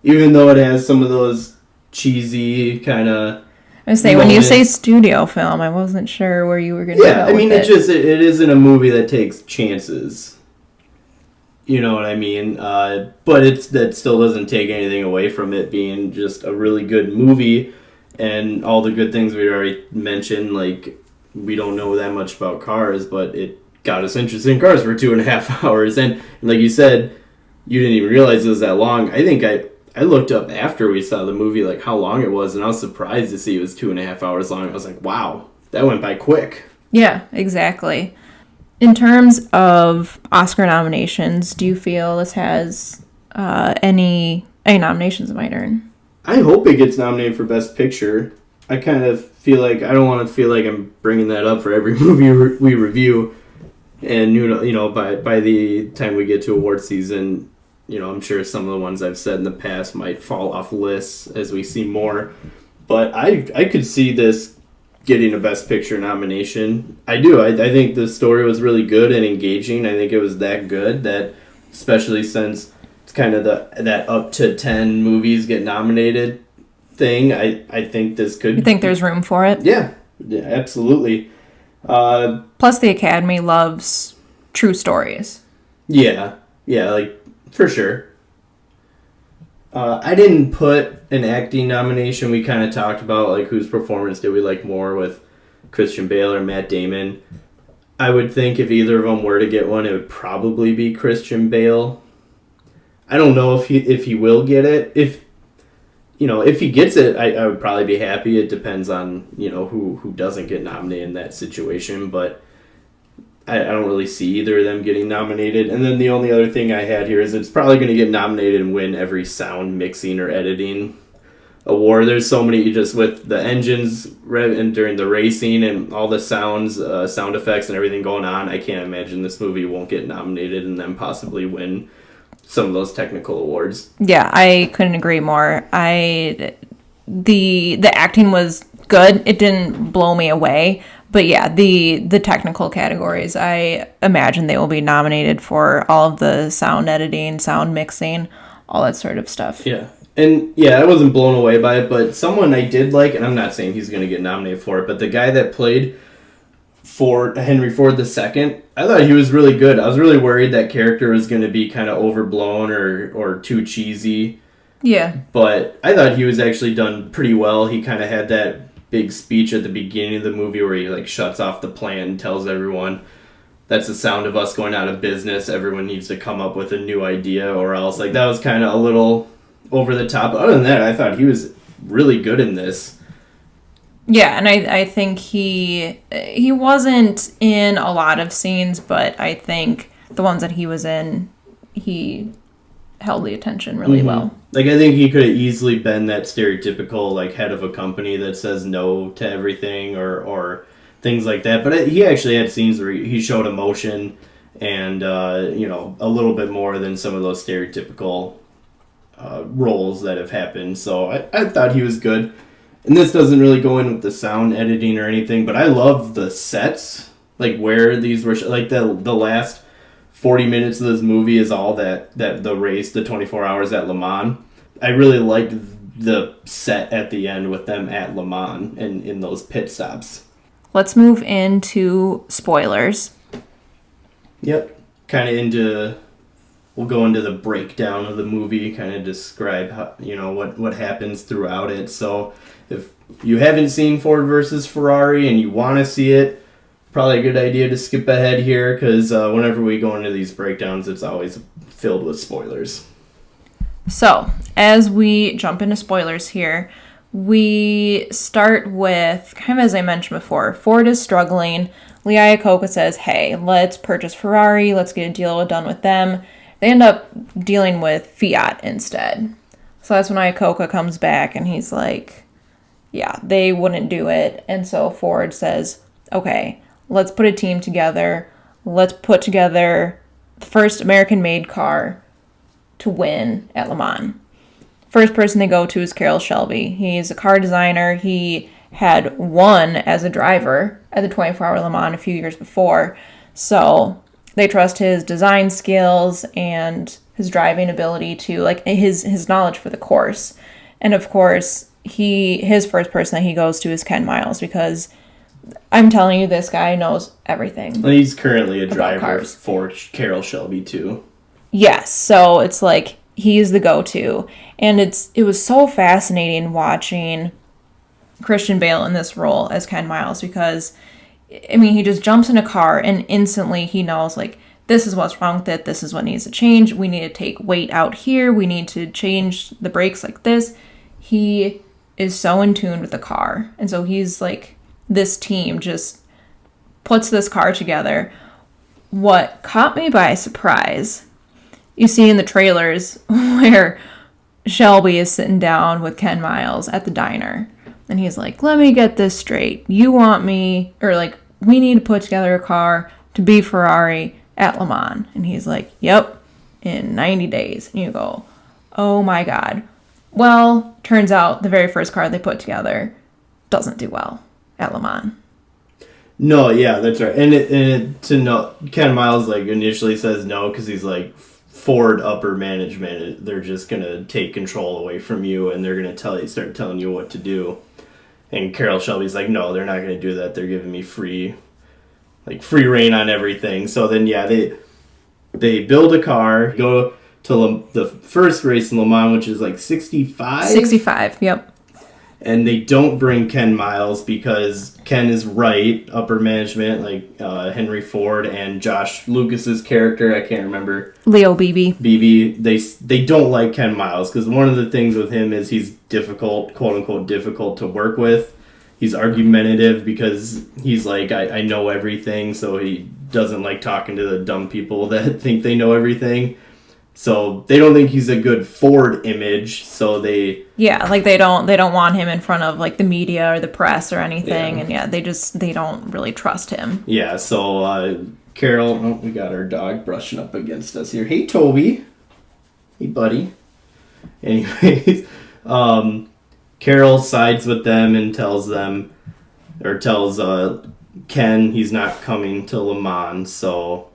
Speaker 3: Even though it has some of those cheesy kind of...
Speaker 4: I was saying, when you say studio film, I wasn't sure where you were going to go with it.
Speaker 3: It isn't a movie that takes chances. You know what I mean? But that still doesn't take anything away from it being just a really good movie, and all the good things we already mentioned. Like, we don't know that much about cars, but it got us interested in cars for 2.5 hours. And like you said, you didn't even realize it was that long. I think I looked up after we saw the movie, like, how long it was, and I was surprised to see it was 2.5 hours long. I was like, wow, that went by quick.
Speaker 4: Yeah, exactly. In terms of Oscar nominations, do you feel this has any nominations it might earn?
Speaker 3: I hope it gets nominated for Best Picture. I kind of feel like, I don't want to feel like I'm bringing that up for every movie we review. And, by the time we get to award season, I'm sure some of the ones I've said in the past might fall off lists as we see more. But I could see this getting a Best Picture nomination. I do. I think the story was really good and engaging. I think it was that good that, especially since it's kind of that up to 10 movies get nominated thing, I think this could...
Speaker 4: You think there's room for it?
Speaker 3: Yeah, absolutely.
Speaker 4: Plus the Academy loves true stories.
Speaker 3: Yeah, like, for sure. I didn't put an acting nomination. We kind of talked about, like, whose performance did we like more with Christian Bale or Matt Damon. I would think if either of them were to get one, it would probably be Christian Bale. I don't know if he will get it. If he gets it, I would probably be happy. It depends on, who doesn't get nominated in that situation, but I don't really see either of them getting nominated. And then the only other thing I had here is it's probably going to get nominated and win every sound mixing or editing award. There's so many, just with the engines and during the racing and all the sounds, sound effects and everything going on, I can't imagine this movie won't get nominated and then possibly win some of those technical awards.
Speaker 4: Yeah, I couldn't agree more. The acting was good. It didn't blow me away. But yeah, the technical categories, I imagine they will be nominated for all of the sound editing, sound mixing, all that sort of stuff.
Speaker 3: Yeah. And yeah, I wasn't blown away by it, but someone I did like, and I'm not saying he's going to get nominated for it, but the guy that played Henry Ford II, I thought he was really good. I was really worried that character was going to be kind of overblown or too cheesy.
Speaker 4: Yeah.
Speaker 3: But I thought he was actually done pretty well. He kind of had that big speech at the beginning of the movie where he like shuts off the plant and tells everyone that's the sound of us going out of business. Everyone needs to come up with a new idea or else. Like, that was kind of a little over the top. Other than that, I thought he was really good in this.
Speaker 4: Yeah, and I think he wasn't in a lot of scenes, but I think the ones that he was in, he held the attention really well.
Speaker 3: Like, I think he could have easily been that stereotypical, like, head of a company that says no to everything or things like that. But he actually had scenes where he showed emotion and, you know, a little bit more than some of those stereotypical roles that have happened. So I thought he was good. And this doesn't really go in with the sound editing or anything, but I love the sets, like where these were, like the last 40 minutes of this movie is all that the race, the 24 hours at Le Mans. I really liked the set at the end with them at Le Mans and in those pit stops.
Speaker 4: Let's move into spoilers.
Speaker 3: Yep. We'll go into the breakdown of the movie, kind of describe how, you know, what happens throughout it. So if you haven't seen Ford versus Ferrari and you want to see it, probably a good idea to skip ahead here, because whenever we go into these breakdowns, it's always filled with spoilers.
Speaker 4: So, as we jump into spoilers here, we start with, kind of as I mentioned before, Ford is struggling. Lee Iacocca says, hey, let's purchase Ferrari, let's get a deal done with them. They end up dealing with Fiat instead. So that's when Iacocca comes back and he's like, yeah, they wouldn't do it. And so Ford says, okay, let's put a team together. Let's put together the first American-made car to win at Le Mans. First person they go to is Carroll Shelby. He's a car designer. He had won as a driver at the 24-hour Le Mans a few years before. So they trust his design skills and his driving ability to, like, his knowledge for the course. And of course, his first person that he goes to is Ken Miles, because I'm telling you, this guy knows everything.
Speaker 3: And he's currently a driver
Speaker 4: cars.
Speaker 3: for Carroll Shelby too.
Speaker 4: Yes, so it's like he's the go-to. And it was so fascinating watching Christian Bale in this role as Ken Miles, because I mean, he just jumps in a car and instantly he knows, like, this is what's wrong with it. This is what needs to change. We need to take weight out here. We need to change the brakes like this. He is so in tune with the car. And so he's like, this team just puts this car together. What caught me by surprise, you see in the trailers where Shelby is sitting down with Ken Miles at the diner. And he's like, let me get this straight. You want me, or like, we need to put together a car to be Ferrari at Le Mans. And he's like, yep, in 90 days. And you go, oh my God. Well, turns out the very first car they put together doesn't do well at Le Mans.
Speaker 3: No, yeah, that's right. Ken Miles, like, initially says no because he's like, Ford upper management, they're just going to take control away from you and they're going to start telling you what to do. And Carroll Shelby's like, no, they're not going to do that. They're giving me free reign on everything. So then, yeah, they build a car, go to the first race in Le Mans, which is like 65?
Speaker 4: 65, yep.
Speaker 3: And they don't bring Ken Miles because Ken is right, upper management, like Henry Ford and Josh Lucas's character, I can't remember.
Speaker 4: Leo Beebe.
Speaker 3: They don't like Ken Miles because one of the things with him is he's difficult, quote unquote, difficult to work with. He's argumentative because he's like, I know everything, so he doesn't like talking to the dumb people that think they know everything. So they don't think he's a good Ford image, so they...
Speaker 4: Yeah, like they don't want him in front of like the media or the press or anything, and they don't really trust him.
Speaker 3: Yeah, so Carol, we got our dog brushing up against us here. Hey, Toby. Hey, buddy. Anyways, Carol sides with them and tells Ken he's not coming to Le Mans, so...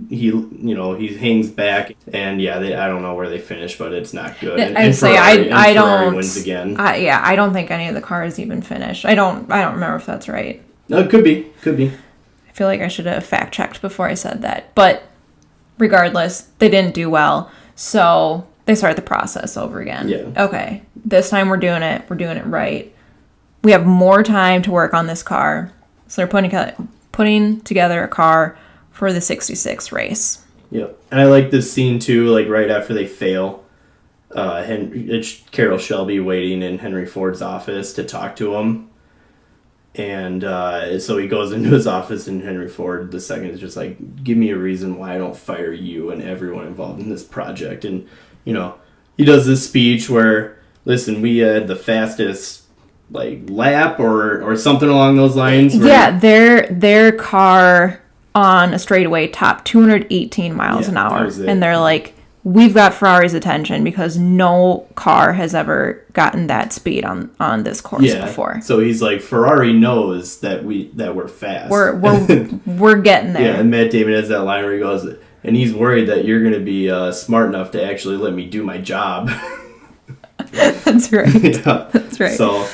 Speaker 3: He hangs back, and I don't know where they finish, but it's not good. Ferrari wins again.
Speaker 4: I don't think any of the cars even finished. I don't remember if that's right.
Speaker 3: No, it could be.
Speaker 4: I feel like I should have fact checked before I said that, but regardless, they didn't do well, so they start the process over again.
Speaker 3: Yeah.
Speaker 4: Okay, this time we're doing it. We're doing it right. We have more time to work on this car, so they're putting together a car for the 66 race.
Speaker 3: Yep. And I like this scene too, like right after they fail. It's Carroll Shelby waiting in Henry Ford's office to talk to him. And so he goes into his office, and Henry Ford II is just like, give me a reason why I don't fire you and everyone involved in this project. And he does this speech where, listen, we had the fastest lap or something along those lines.
Speaker 4: Yeah, their car on a straightaway topped 218 miles an hour, and they're like, we've got Ferrari's attention because no car has ever gotten that speed on this course before.
Speaker 3: So he's like, Ferrari knows that we're fast.
Speaker 4: We're getting there.
Speaker 3: Yeah, and Matt Damon has that line where he goes, and he's worried that you're going to be smart enough to actually let me do my job.
Speaker 4: That's right. Yeah. That's right.
Speaker 3: So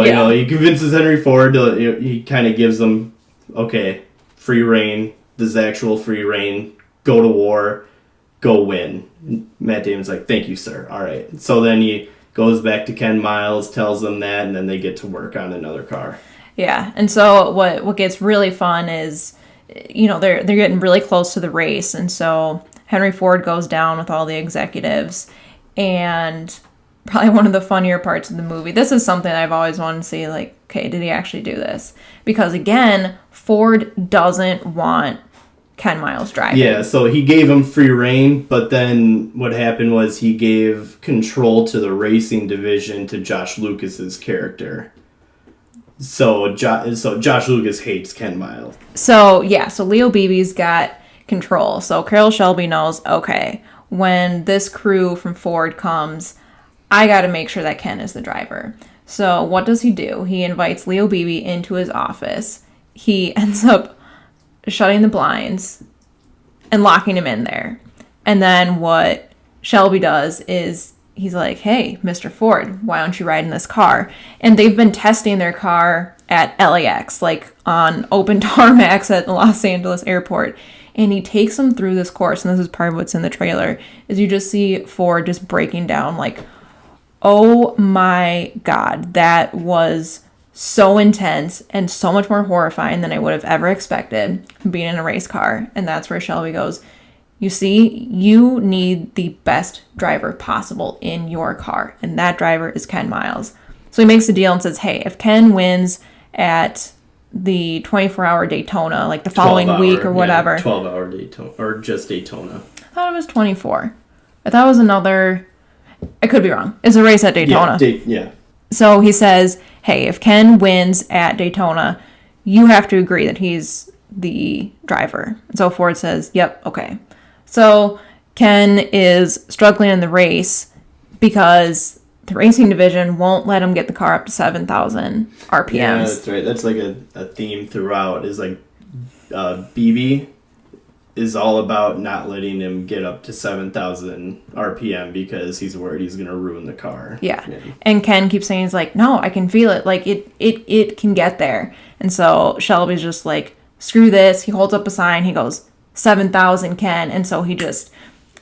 Speaker 3: he convinces Henry Ford. He kind of gives them, okay, free reign. This is actual free reign. Go to war. Go win. Matt Damon's like, thank you, sir. All right. So then he goes back to Ken Miles, tells them that, and then they get to work on another car.
Speaker 4: Yeah. And so what gets really fun is, they're getting really close to the race. And so Henry Ford goes down with all the executives, and probably one of the funnier parts of the movie. This is something I've always wanted to see, like, okay, did he actually do this? Because again, Ford doesn't want Ken Miles driving.
Speaker 3: Yeah, so he gave him free reign, but then what happened was he gave control to the racing division to Josh Lucas's character. So Josh Lucas hates Ken Miles.
Speaker 4: So Leo Beebe's got control. So Carroll Shelby knows, okay, when this crew from Ford comes, I got to make sure that Ken is the driver. So what does he do? He invites Leo Beebe into his office. He ends up shutting the blinds and locking him in there. And then what Shelby does is he's like, hey, Mr. Ford, why don't you ride in this car? And they've been testing their car at LAX, like on open tarmacs at the Los Angeles airport. And he takes them through this course, and this is part of what's in the trailer, is you just see Ford just breaking down like, oh my God, that was so intense and so much more horrifying than I would have ever expected from being in a race car. And that's where Shelby goes, you see, you need the best driver possible in your car. And that driver is Ken Miles. So he makes a deal and says, hey, if Ken wins at the 24-hour Daytona, like the following week or whatever.
Speaker 3: 12-hour Daytona, or just Daytona.
Speaker 4: I thought it was 24. I thought it was another, I could be wrong. It's a race at Daytona.
Speaker 3: Yeah.
Speaker 4: So he says, hey, if Ken wins at Daytona, you have to agree that he's the driver. And so Ford says, yep, okay. So Ken is struggling in the race because the racing division won't let him get the car up to 7,000 RPMs.
Speaker 3: Yeah, that's right. That's like a theme throughout, is like BB is all about not letting him get up to 7,000 RPM because he's worried he's going to ruin the car.
Speaker 4: Yeah. And Ken keeps saying, he's like, no, I can feel it. Like, it can get there. And so Shelby's just like, screw this. He holds up a sign. He goes, 7,000, Ken. And so he just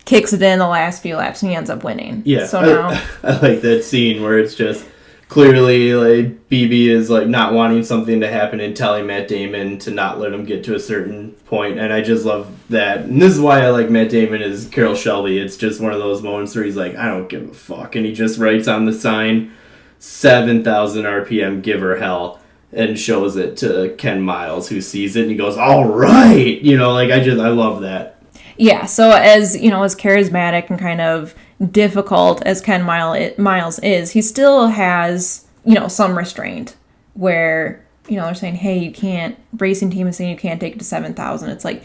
Speaker 4: kicks it in the last few laps, and he ends up winning.
Speaker 3: Yeah.
Speaker 4: So now
Speaker 3: I like that scene where it's just clearly like BB is like not wanting something to happen and telling Matt Damon to not let him get to a certain point, and I just love that. And this is why I like Matt Damon as Carroll Shelby. It's just one of those moments where he's like, I don't give a fuck, and he just writes on the sign 7,000 RPM, give her hell, and shows it to Ken Miles, who sees it and he goes, all right, I love that.
Speaker 4: Yeah, so as charismatic and kind of difficult as Ken Miles is, he still has, some restraint where, they're saying, hey, you can't, racing team is saying you can't take it to 7,000. It's like,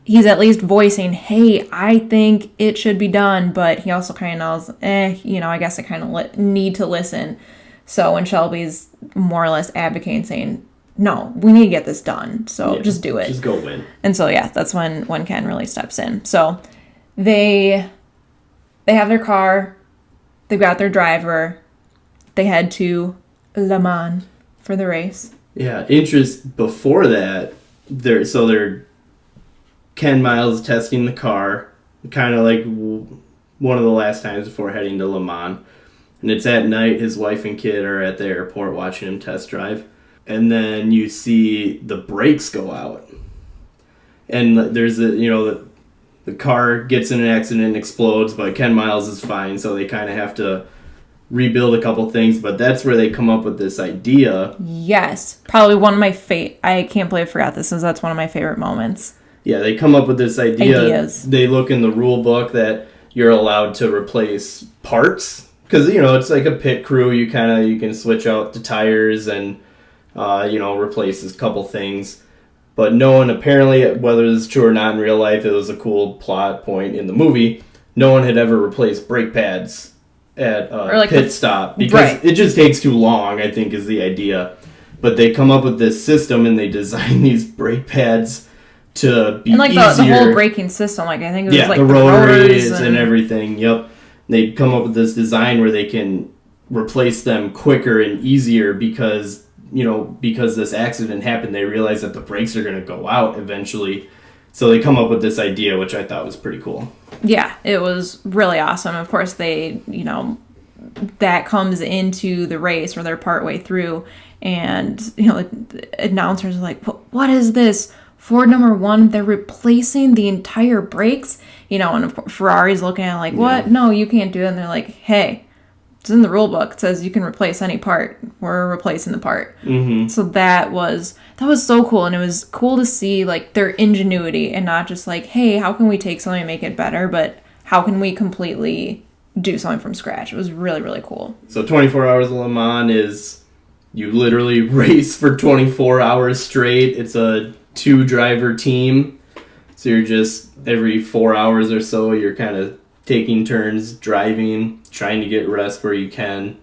Speaker 4: he's at least voicing, hey, I think it should be done, but he also kind of knows, I guess I kind of need to listen. So when Shelby's more or less advocating, saying, no, we need to get this done. So just do it.
Speaker 3: Just go win.
Speaker 4: And so, that's when Ken really steps in. So they have their car. They've got their driver. They head to Le Mans for the race.
Speaker 3: Yeah, before that, they're Ken Miles testing the car, kind of like one of the last times before heading to Le Mans. And it's at night. His wife and kid are at the airport watching him test drive. And then you see the brakes go out. And there's the car gets in an accident and explodes, but Ken Miles is fine, so they kind of have to rebuild a couple things. But that's where they come up with this idea.
Speaker 4: Yes. Probably one of my I can't believe I forgot this, because that's one of my favorite moments.
Speaker 3: Yeah, they come up with this idea.
Speaker 4: Ideas.
Speaker 3: They look in the rule book that, you're allowed to replace parts. Because, it's like a pit crew. You can switch out the tires and, replace a couple things. But no one, apparently, whether this is true or not in real life, it was a cool plot point in the movie. No one had ever replaced brake pads at a pit stop. Because it just takes too long, I think, is the idea. But they come up with this system and they design these brake pads to be easier.
Speaker 4: The whole braking system, I think it was
Speaker 3: the rotors and everything. Yep. They come up with this design where they can replace them quicker and easier because this accident happened. They realize that the brakes are going to go out eventually. So they come up with this idea, which I thought was pretty cool. Yeah,
Speaker 4: it was really awesome. Of course, they, that comes into the race where they're partway through. And, the announcers are like, what is this? Ford number 1, they're replacing the entire brakes, and of course Ferrari's looking at it like, what? Yeah. No, you can't do it. And they're like, hey, it's in the rule book. It says you can replace any part. We're replacing the part. Mm-hmm. So that was so cool. And it was cool to see like their ingenuity and not just like, hey, how can we take something and make it better? But how can we completely do something from scratch? It was really, really cool.
Speaker 3: So 24 Hours of Le Mans is you literally race for 24 hours straight. It's a 2-driver team, so you're just every 4 hours or so you're kind of taking turns driving, trying to get rest where you can.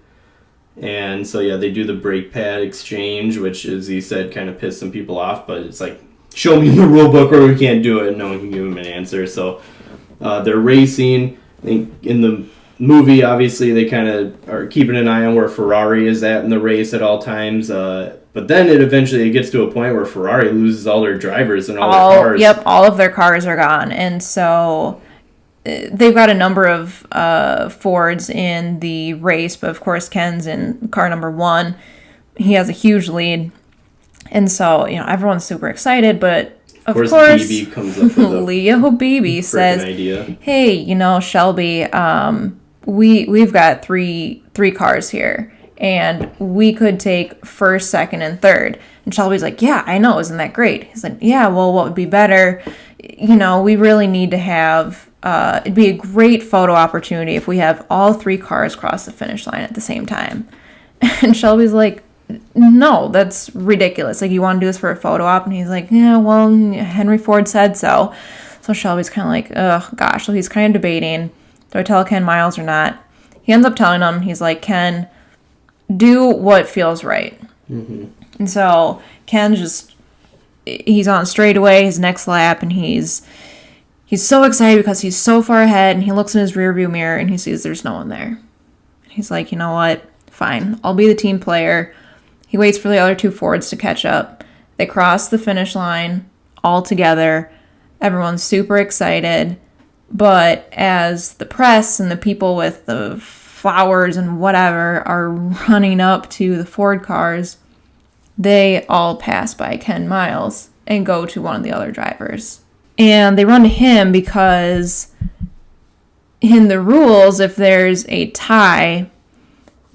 Speaker 3: And so they do the brake pad exchange, which, as he said, kind of pissed some people off, but it's like, show me the rule book or we can't do it, and no one can give them an answer. So they're racing. I think in the movie, obviously, they kind of are keeping an eye on where Ferrari is at in the race at all times. But then it eventually gets to a point where Ferrari loses all their drivers and all their cars.
Speaker 4: Yep, all of their cars are gone. And so they've got a number of Fords in the race, but of course Ken's in car number 1. He has a huge lead. And so, everyone's super excited, but of course
Speaker 3: BB comes up with
Speaker 4: Leo Beebe says,
Speaker 3: idea.
Speaker 4: Hey, Shelby, we've got three cars here. And we could take first, second, and third. And Shelby's like, yeah, I know. Isn't that great? He's like, yeah, well, what would be better? We really need to have, it'd be a great photo opportunity if we have all 3 cars cross the finish line at the same time. And Shelby's like, no, that's ridiculous. Like, you want to do this for a photo op? And he's like, yeah, well, Henry Ford said so. So Shelby's kind of like, oh, gosh. So he's kind of debating, do I tell Ken Miles or not? He ends up telling him, he's like, Ken, do what feels right. Mm-hmm. And so Ken's he's on straightaway, his next lap, and he's so excited because he's so far ahead, and he looks in his rearview mirror and he sees there's no one there. And he's like, you know what? Fine, I'll be the team player. He waits for the other 2 Fords to catch up. They cross the finish line all together. Everyone's super excited. But as the press and the people with the flowers and whatever are running up to the Ford cars, they all pass by Ken Miles and go to one of the other drivers. And they run to him because in the rules, if there's a tie,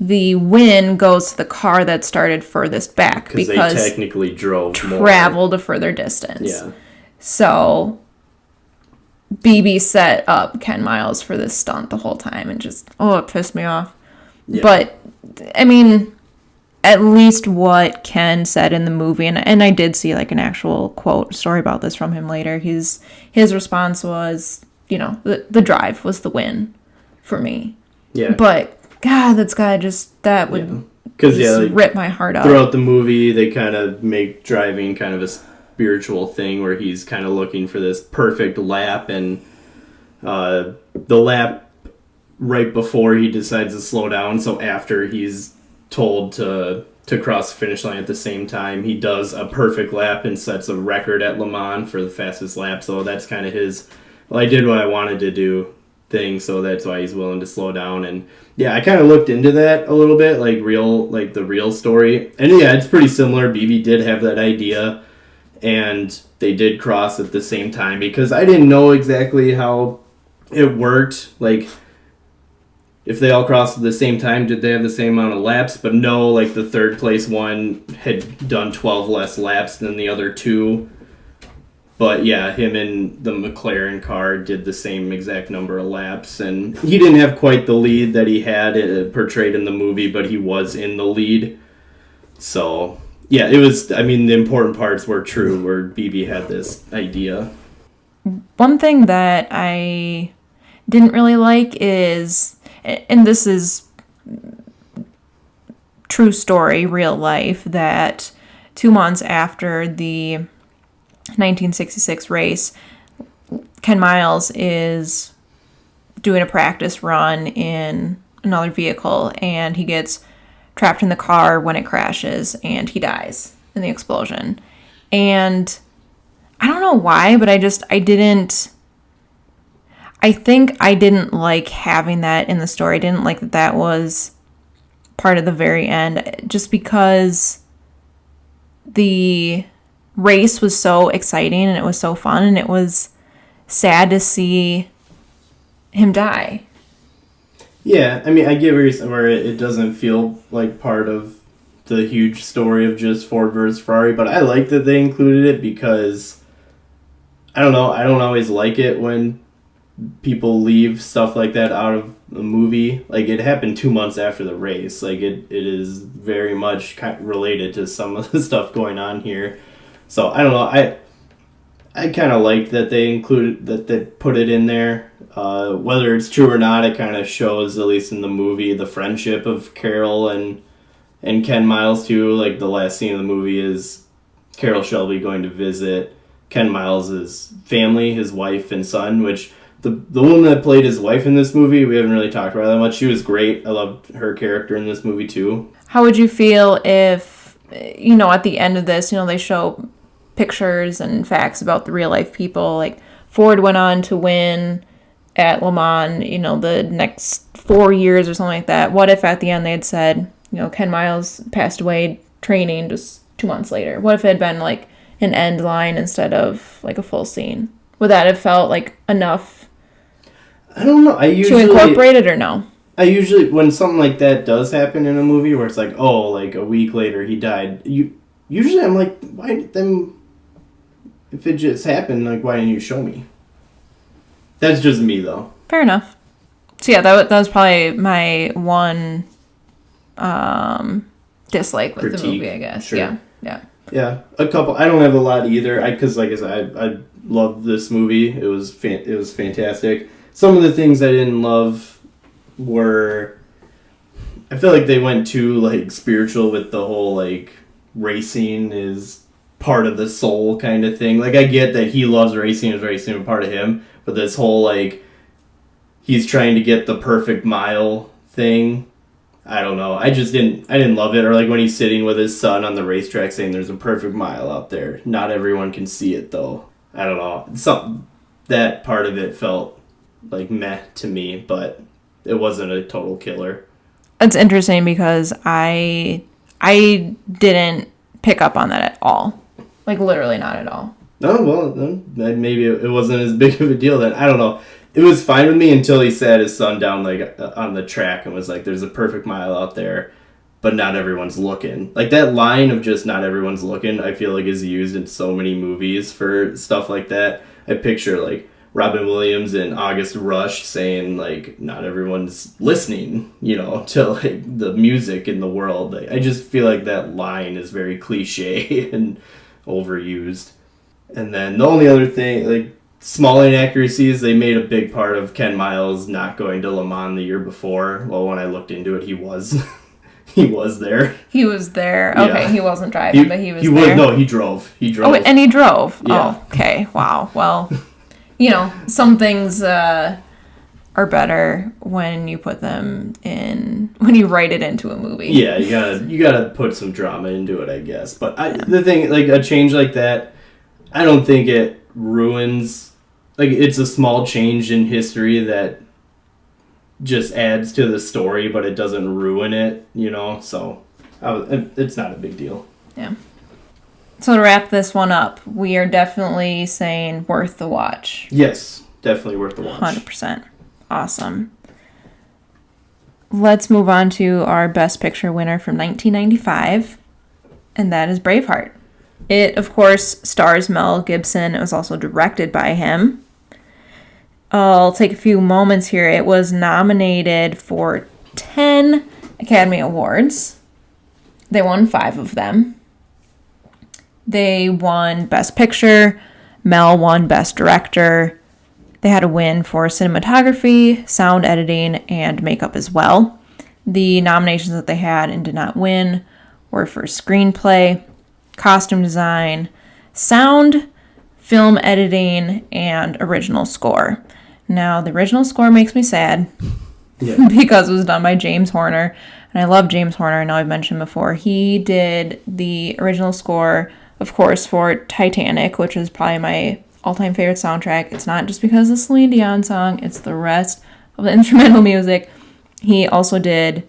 Speaker 4: the win goes to the car that started furthest back because
Speaker 3: they technically
Speaker 4: traveled a further distance.
Speaker 3: Yeah.
Speaker 4: So BB set up Ken Miles for this stunt the whole time and it pissed me off. Yeah. But, I mean, at least what Ken said in the movie, and I did see like an actual quote story about this from him later, his response was, the drive was the win for me.
Speaker 3: Yeah.
Speaker 4: But, God, that would rip my heart out.
Speaker 3: Throughout the movie, they kind of make driving kind of a spiritual thing where he's kind of looking for this perfect lap, and the lap right before he decides to slow down, so after he's told to cross the finish line at the same time, he does a perfect lap and sets a record at Le Mans for the fastest lap. So that's kind of his, I did what I wanted to do thing, so that's why he's willing to slow down. And yeah, I kind of looked into that a little bit, like the real story, and yeah, it's pretty similar. BB did have that idea, and they did cross at the same time, because I didn't know exactly how it worked, like if they all crossed at the same time, did they have the same amount of laps? But no, like the third place one had done 12 less laps than the other 2. But yeah, him and the McLaren car did the same exact number of laps, and he didn't have quite the lead that he had portrayed in the movie, but he was in the lead. So yeah, it was. I mean, the important parts were true, where BB had this idea.
Speaker 4: One thing that I didn't really like is, and this is true story, real life, that 2 months after the 1966 race, Ken Miles is doing a practice run in another vehicle, and he gets trapped in the car when it crashes, and he dies in the explosion. And I don't know why, but I think I didn't like having that in the story. I didn't like that that was part of the very end, just because the race was so exciting and it was so fun, and it was sad to see him die.
Speaker 3: Yeah, I mean, I get where it doesn't feel like part of the huge story of just Ford versus Ferrari, but I like that they included it because, I don't know, I don't always like it when people leave stuff like that out of a movie. Like, it happened 2 months after the race. Like, it is very much related to some of the stuff going on here. So, I don't know, I kind of liked that they included, that they put it in there. Whether it's true or not, it kind of shows, at least in the movie, the friendship of Carol and Ken Miles too. Like, the last scene of the movie is Carol Shelby going to visit Ken Miles' family, his wife and son, which the woman that played his wife in this movie, we haven't really talked about that much. She was great. I loved her character in this movie too.
Speaker 4: How would you feel if, at the end of this, they show pictures and facts about the real life people, like Ford went on to win at Le Mans, the next 4 years or something like that. What if at the end they had said, Ken Miles passed away training just 2 months later? What if it had been like an end line instead of like a full scene? Would that have felt like enough?
Speaker 3: I don't know.
Speaker 4: To incorporate it or no?
Speaker 3: I usually, when something like that does happen in a movie where it's like, oh, like a week later he died, usually I'm like, why then? If it just happened, like, why didn't you show me? That's just me, though.
Speaker 4: Fair enough. So yeah, that was probably my one dislike with the movie, I guess.
Speaker 3: Sure.
Speaker 4: Yeah.
Speaker 3: Yeah, a couple. I don't have a lot either. Because, like I said, I loved this movie. It was fantastic. Some of the things I didn't love were, I feel like they went too like spiritual with the whole like racing is part of the soul kind of thing. Like, I get that he loves racing, is racing a part of him, but this whole like he's trying to get the perfect mile thing, I don't know. I didn't love it. Or like when he's sitting with his son on the racetrack saying there's a perfect mile out there. Not everyone can see it though. I don't know. That part of it felt like meh to me, but it wasn't a total killer.
Speaker 4: It's interesting because I didn't pick up on that at all. Like, literally not at all.
Speaker 3: Oh, well, maybe it wasn't as big of a deal then. I don't know. It was fine with me until he sat his son down like on the track and was like, there's a perfect mile out there, but not everyone's looking. Like, that line of just not everyone's looking, I feel like is used in so many movies for stuff like that. I picture, like, Robin Williams and August Rush saying, like, not everyone's listening, to, like, the music in the world. Like, I just feel like that line is very cliche and overused. And then the only other thing, like, small inaccuracies, they made a big part of Ken Miles not going to Le Mans the year before. Well, when I looked into it, he was. He was there. He was there.
Speaker 4: Okay, yeah. He wasn't driving, but he was there.
Speaker 3: No, he drove.
Speaker 4: Oh, and he drove.
Speaker 3: Yeah.
Speaker 4: Oh, okay. Wow. Well, some things are better when you put them in, when you write it into a movie.
Speaker 3: Yeah, you gotta put some drama into it, I guess. But the thing, like, a change like that, I don't think it ruins, like, it's a small change in history that just adds to the story, but it doesn't ruin it, so it's not a big deal.
Speaker 4: Yeah. So to wrap this one up, we are definitely saying worth the watch.
Speaker 3: Yes, definitely worth the watch.
Speaker 4: 100%. Awesome. Let's move on to our Best Picture winner from 1995, and that is Braveheart. It, of course, stars Mel Gibson. It was also directed by him. I'll take a few moments here. It was nominated for 10 Academy Awards. They won 5 of them. They won Best Picture. Mel won Best Director. They had a win for cinematography, sound editing, and makeup as well. The nominations that they had and did not win were for screenplay, costume design, sound, film editing, and original score. Now, the original score makes me sad because it was done by James Horner. And I love James Horner. I know I've mentioned before. He did the original score, of course, for Titanic, which is probably my all-time favorite soundtrack. It's not just because of the Celine Dion song. It's the rest of the instrumental music. He also did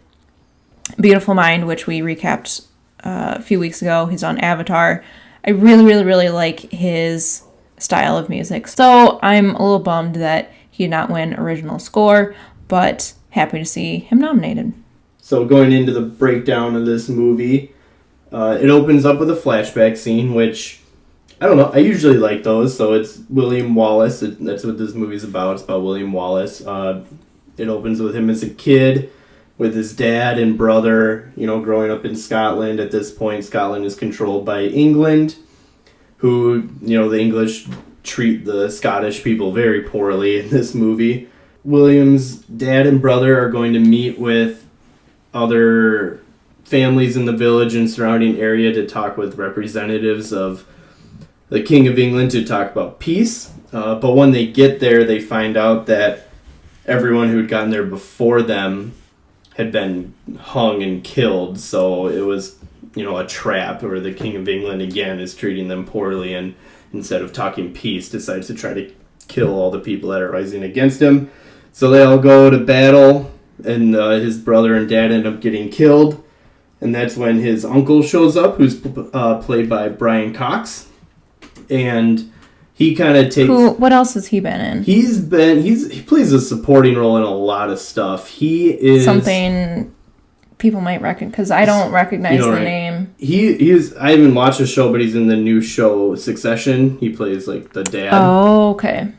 Speaker 4: Beautiful Mind, which we recapped a few weeks ago. He's on Avatar. I really, really, really like his style of music. So I'm a little bummed that he did not win original score, but happy to see him nominated.
Speaker 3: So going into the breakdown of this movie, it opens up with a flashback scene, which, I don't know, I usually like those. So it's William Wallace. That's what this movie's about. It's about William Wallace. It opens with him as a kid with his dad and brother, growing up in Scotland. At this point, Scotland is controlled by England, who, the English treat the Scottish people very poorly in this movie. William's dad and brother are going to meet with other families in the village and surrounding area to talk with representatives of the King of England to talk about peace. But when they get there, they find out that everyone who had gotten there before them had been hung and killed. So it was, a trap, or the King of England, again, is treating them poorly, and instead of talking peace, decides to try to kill all the people that are rising against him. So they all go to battle, and his brother and dad end up getting killed. And that's when his uncle shows up, who's played by Brian Cox. And he kind of takes...
Speaker 4: What else has he been in?
Speaker 3: He plays a supporting role in a lot of stuff. He is...
Speaker 4: Something people might recognize, because I don't recognize the name.
Speaker 3: I haven't watched the show, but he's in the new show Succession. He plays, the dad.
Speaker 4: Oh, okay.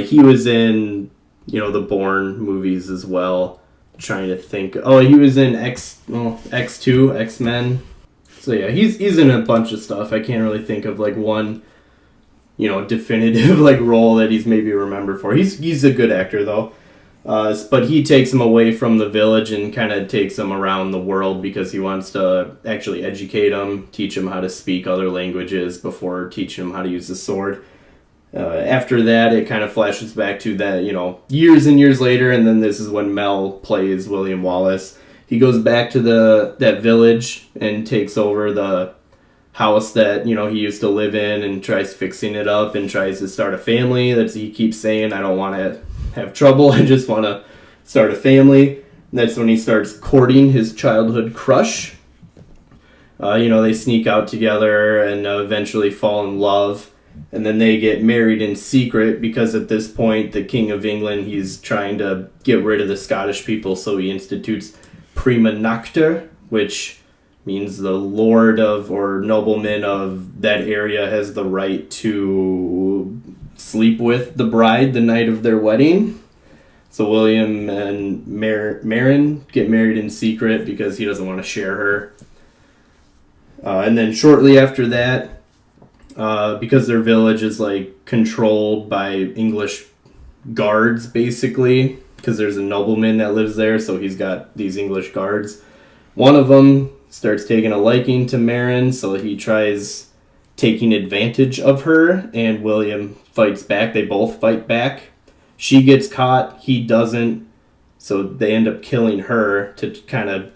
Speaker 3: He was in, the Bourne movies as well. Trying to think. Oh, he was in X2, X-Men. So yeah, he's in a bunch of stuff. I can't really think of one, definitive role that he's maybe remembered for. He's a good actor though. But he takes him away from the village and kind of takes him around the world because he wants to actually educate him, teach him how to speak other languages before teaching him how to use the sword. After that, it kind of flashes back to that, years and years later, and then this is when Mel plays William Wallace. He goes back to that village and takes over the house that, he used to live in, and tries fixing it up and tries to start a family. He keeps saying, I don't want to have trouble, I just want to start a family. And that's when he starts courting his childhood crush. They sneak out together and eventually fall in love. And then they get married in secret because at this point, the King of England, he's trying to get rid of the Scottish people, so he institutes prima nocta, which means the lord of or nobleman of that area has the right to sleep with the bride the night of their wedding. So William and Maren get married in secret because he doesn't want to share her. And then shortly after that, because their village is controlled by English guards, basically, because there's a nobleman that lives there, so he's got these English guards. One of them starts taking a liking to Maren, so he tries taking advantage of her, and William fights back. They both fight back. She gets caught, he doesn't, so they end up killing her to kind of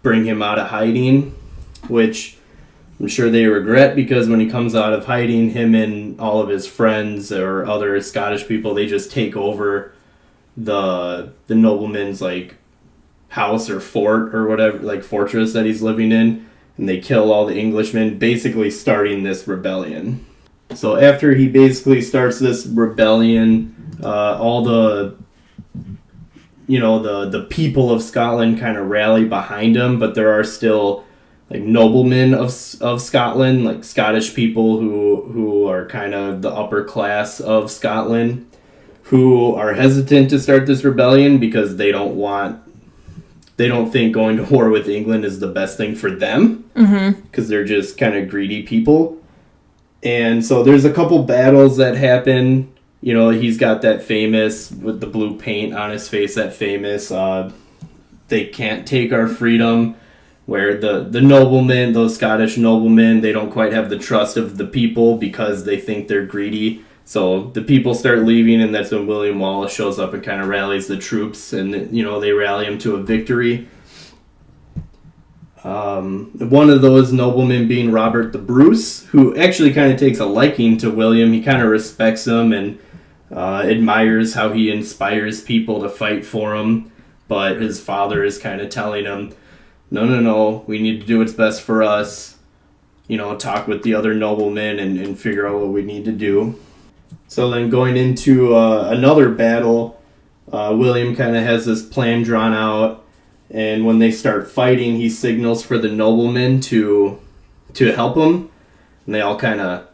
Speaker 3: bring him out of hiding, which I'm sure they regret, because when he comes out of hiding, him and all of his friends or other Scottish people, they just take over the nobleman's house or fort or whatever, fortress that he's living in, and they kill all the Englishmen, basically starting this rebellion. So after he basically starts this rebellion, all the people of Scotland kind of rally behind him, but there are still like noblemen of Scotland, like Scottish people who are kind of the upper class of Scotland, who are hesitant to start this rebellion because they don't think going to war with England is the best thing for them, because they're just kind of greedy people. And so there's a couple battles that happen. You know, he's got that famous, with the blue paint on his face, that famous, they can't take our freedom, where the noblemen, those Scottish noblemen, they don't quite have the trust of the people because they think they're greedy. So the people start leaving, and that's when William Wallace shows up and kind of rallies the troops, and, you know, they rally him to a victory. One of those noblemen being Robert the Bruce, who actually kind of takes a liking to William. He kind of respects him and admires how he inspires people to fight for him. But his father is kind of telling him, no, we need to do what's best for us. You know, talk with the other noblemen and figure out what we need to do. So then going into another battle, William kind of has this plan drawn out. And when they start fighting, he signals for the noblemen to help him. And they all kind of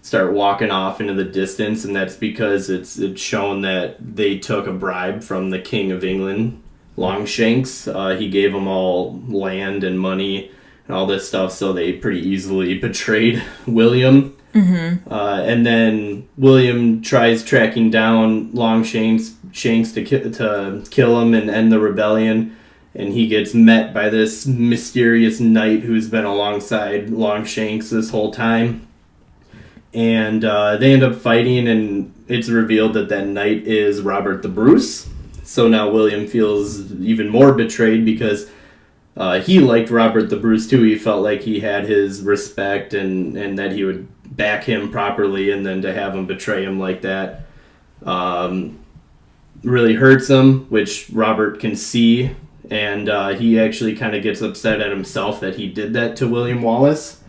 Speaker 3: start walking off into the distance. And that's because it's shown that they took a bribe from the King of England, Longshanks. He gave them all land and money and all this stuff. So they pretty easily betrayed William. And then William tries tracking down Longshanks to kill him and end the rebellion. And he gets met by this mysterious knight who's been alongside Longshanks this whole time. And they end up fighting, and it's revealed that knight is Robert the Bruce. So now William feels even more betrayed because he liked Robert the Bruce too. He felt like he had his respect and that he would back him properly, and then to have him betray him like that really hurts him, which Robert can see. And he actually kind of gets upset at himself that he did that to William Wallace.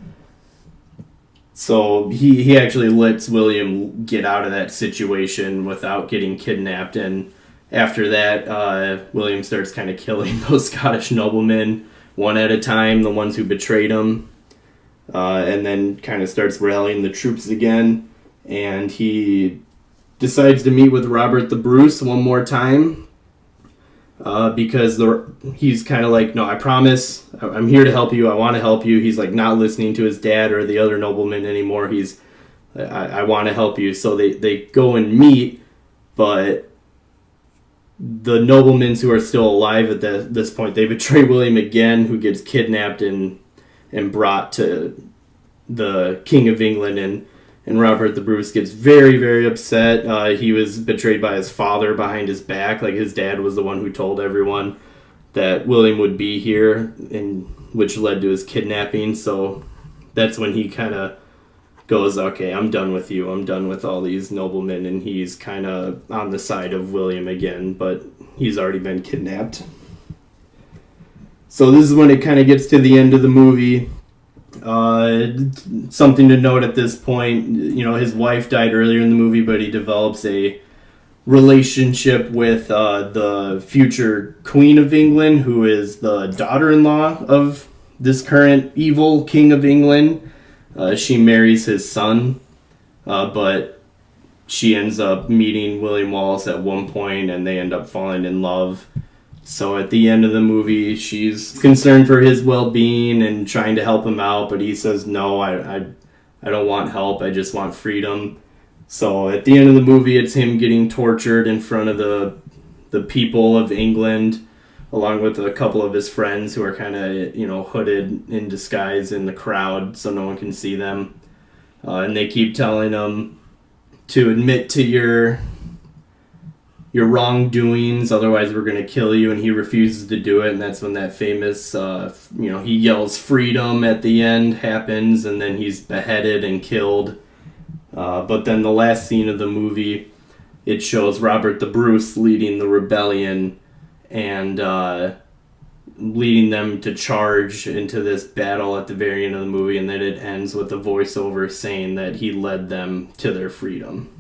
Speaker 3: So he actually lets William get out of that situation without getting kidnapped. And after that, William starts kind of killing those Scottish noblemen one at a time, the ones who betrayed him. And then kind of starts rallying the troops again. And he decides to meet with Robert the Bruce one more time. Because he's kind of like, no, I promise, I'm here to help you, I want to help you. He's like not listening to his dad or the other nobleman anymore. I want to help you. So they go and meet, but the noblemen who are still alive at this point, they betray William again, who gets kidnapped and brought to the King of England, and Robert the Bruce gets very, very upset. He was betrayed by his father behind his back. Like, his dad was the one who told everyone that William would be here, and which led to his kidnapping. So that's when he kind of goes, okay, I'm done with you. I'm done with all these noblemen. And he's kind of on the side of William again, but he's already been kidnapped. So this is when it kind of gets to the end of the movie. Something to note at this point, you know, his wife died earlier in the movie, but he develops a relationship with the future Queen of England, who is the daughter-in-law of this current evil King of England. She marries his son, but she ends up meeting William Wallace at one point, and they end up falling in love. So at the end of the movie, she's concerned for his well-being and trying to help him out, but he says, no, I don't want help, I just want freedom. So at the end of the movie, it's him getting tortured in front of the people of England, along with a couple of his friends who are kind of, you know, hooded in disguise in the crowd so no one can see them. And they keep telling him to admit to your wrongdoings, otherwise we're going to kill you, and he refuses to do it. And that's when that famous he yells freedom at the end happens, and then he's beheaded and killed. But then the last scene of the movie, it shows Robert the Bruce leading the rebellion and leading them to charge into this battle at the very end of the movie, and then it ends with a voiceover saying that he led them to their freedom.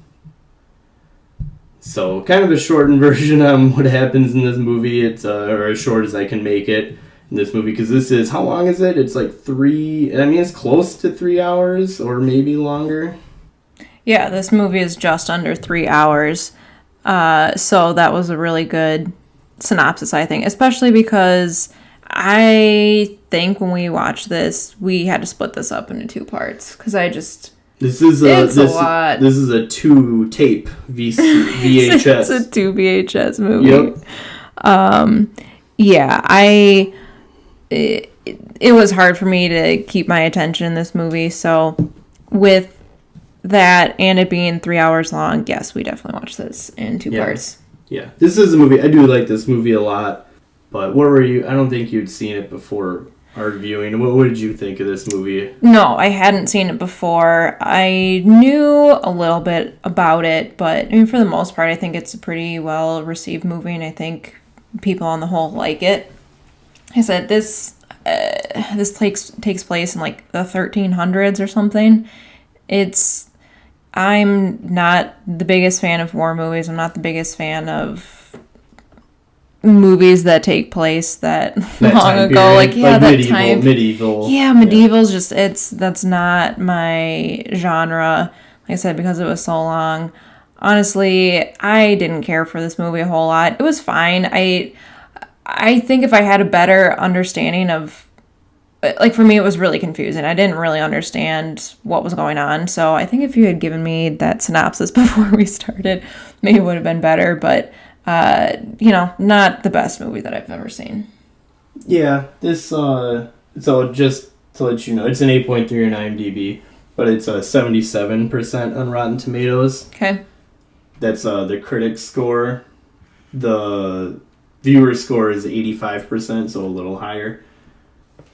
Speaker 3: So, kind of a shortened version on what happens in this movie. It's or as short as I can make it. in this movie, because this is, how long is it? It's like it's close to 3 hours or maybe longer.
Speaker 4: Yeah, this movie is just under 3 hours. So that was a really good synopsis, I think, especially because I think when we watched this, we had to split this up into 2 parts because it's a lot.
Speaker 3: This is a 2-tape VHS.
Speaker 4: It's a 2 VHS movie. Yep. It was hard for me to keep my attention in this movie, so with that and it being 3 hours long, yes, we definitely watched this in 2 parts.
Speaker 3: Yeah, this is a movie. I do like this movie a lot, but where were you? I don't think you'd seen it before our viewing. What did you think of this movie?
Speaker 4: No, I hadn't seen it before. I knew a little bit about it, but I mean, for the most part, I think it's a pretty well received movie, and I think people on the whole like it. Like I said, this takes place in like the 1300s or something. I'm not the biggest fan of war movies. I'm not the biggest fan of movies that take place that long ago.
Speaker 3: Medieval.
Speaker 4: Yeah, medieval's just that's not my genre. Like I said, because it was so long. Honestly, I didn't care for this movie a whole lot. It was fine. I think if I had a better understanding of, like, for me, it was really confusing. I didn't really understand what was going on. So I think if you had given me that synopsis before we started, maybe it would have been better. But, not the best movie that I've ever seen.
Speaker 3: Yeah, this, so just to let you know, it's an 8.3 on IMDb, but it's a 77% on Rotten Tomatoes.
Speaker 4: Okay.
Speaker 3: That's the critic score. The viewer score is 85%, so a little higher.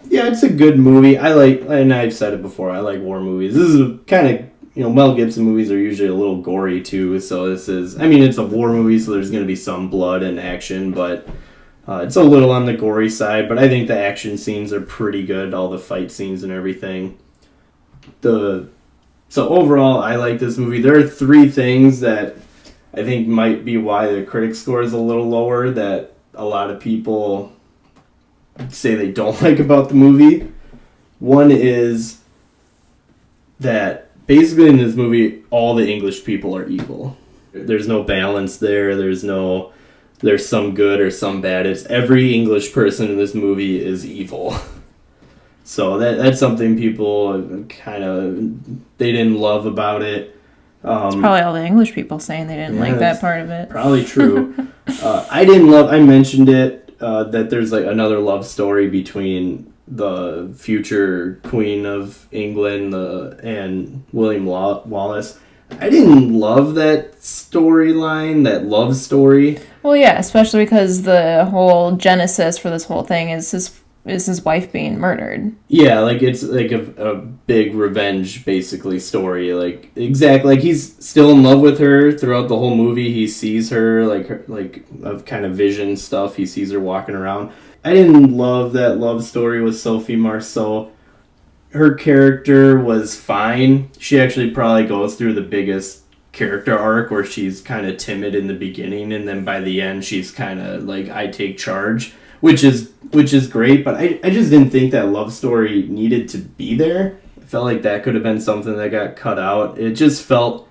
Speaker 3: Yeah, it's a good movie. And I've said it before, I like war movies. This is kind of, Mel Gibson movies are usually a little gory too, so this is, it's a war movie, so there's going to be some blood and action, but it's a little on the gory side, but I think the action scenes are pretty good, all the fight scenes and everything. So overall, I like this movie. There are 3 things that I think might be why the critic score is a little lower that a lot of people say they don't like about the movie. One is that basically in this movie, all the English people are evil. There's no balance there. There's some good or some bad. It's every English person in this movie is evil. So that's something people they didn't love about it.
Speaker 4: It's probably all the English people saying they didn't like that part of it.
Speaker 3: Probably true. I mentioned it, that there's like another love story between the future Queen of England and William Wallace. I didn't love that storyline, that love story.
Speaker 4: Well, yeah, especially because the whole genesis for this whole thing is his wife being murdered. Yeah,
Speaker 3: like it's like a big revenge, basically, story. Like, exactly, like he's still in love with her throughout the whole movie. He sees her, like of kind of vision stuff. He sees her walking around. I didn't love that love story with Sophie Marceau. Her character was fine. She actually probably goes through the biggest character arc where she's kind of timid in the beginning, and then by the end she's kind of like, I take charge. Which is great, but I just didn't think that love story needed to be there. I felt like that could have been something that got cut out. It just felt,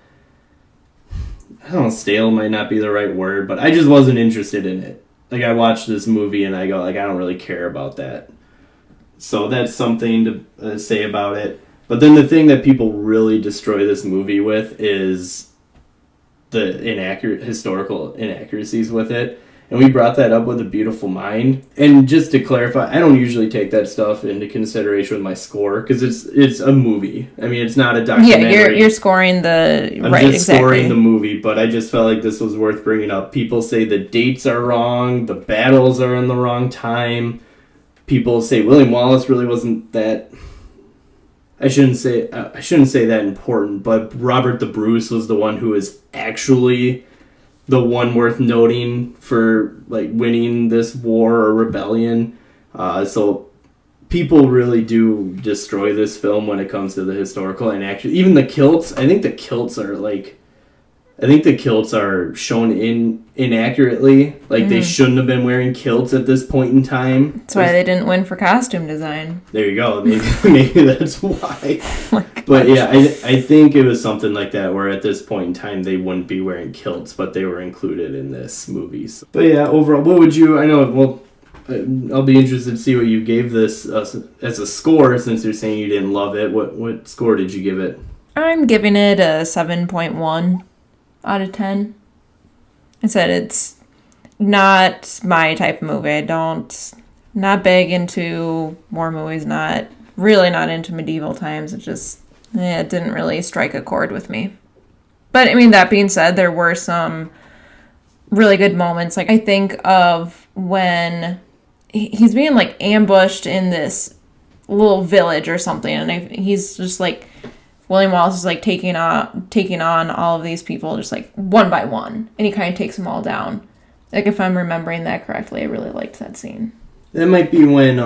Speaker 3: I don't know, stale might not be the right word, but I just wasn't interested in it. Like, I watched this movie and I go, like, I don't really care about that. So that's something to say about it. But then the thing that people really destroy this movie with is the historical inaccuracies with it. And we brought that up with A Beautiful Mind. And just to clarify, I don't usually take that stuff into consideration with my score because it's a movie. I mean, it's not a documentary.
Speaker 4: Yeah, you're scoring the
Speaker 3: scoring the movie, but I just felt like this was worth bringing up. People say the dates are wrong, the battles are in the wrong time. People say William Wallace really wasn't that. I shouldn't say that important, but Robert the Bruce was the one who was actually the one worth noting for like winning this war or rebellion. So people really do destroy this film when it comes to the historical and actually even the kilts. I think the kilts are like I think the kilts are shown inaccurately. Like, they shouldn't have been wearing kilts at this point in time.
Speaker 4: That's why they didn't win for costume design.
Speaker 3: There you go. Maybe that's why. But yeah, I think it was something like that where at this point in time they wouldn't be wearing kilts, but they were included in this movie. So, but yeah, overall, what would you... I know, well, I'll be interested to see what you gave this as a score, since you're saying you didn't love it. What score did you give it?
Speaker 4: I'm giving it a 7.1 out of 10. I said it's not my type of movie. Not big into war movies, not into medieval times. It just, it didn't really strike a chord with me. But I mean, that being said, there were some really good moments. Like, I think of when he's being like ambushed in this little village or something, and he's just like, William Wallace is like taking on all of these people just like one by one, and he kind of takes them all down. Like, if I'm remembering that correctly, I really liked that scene.
Speaker 3: That might be when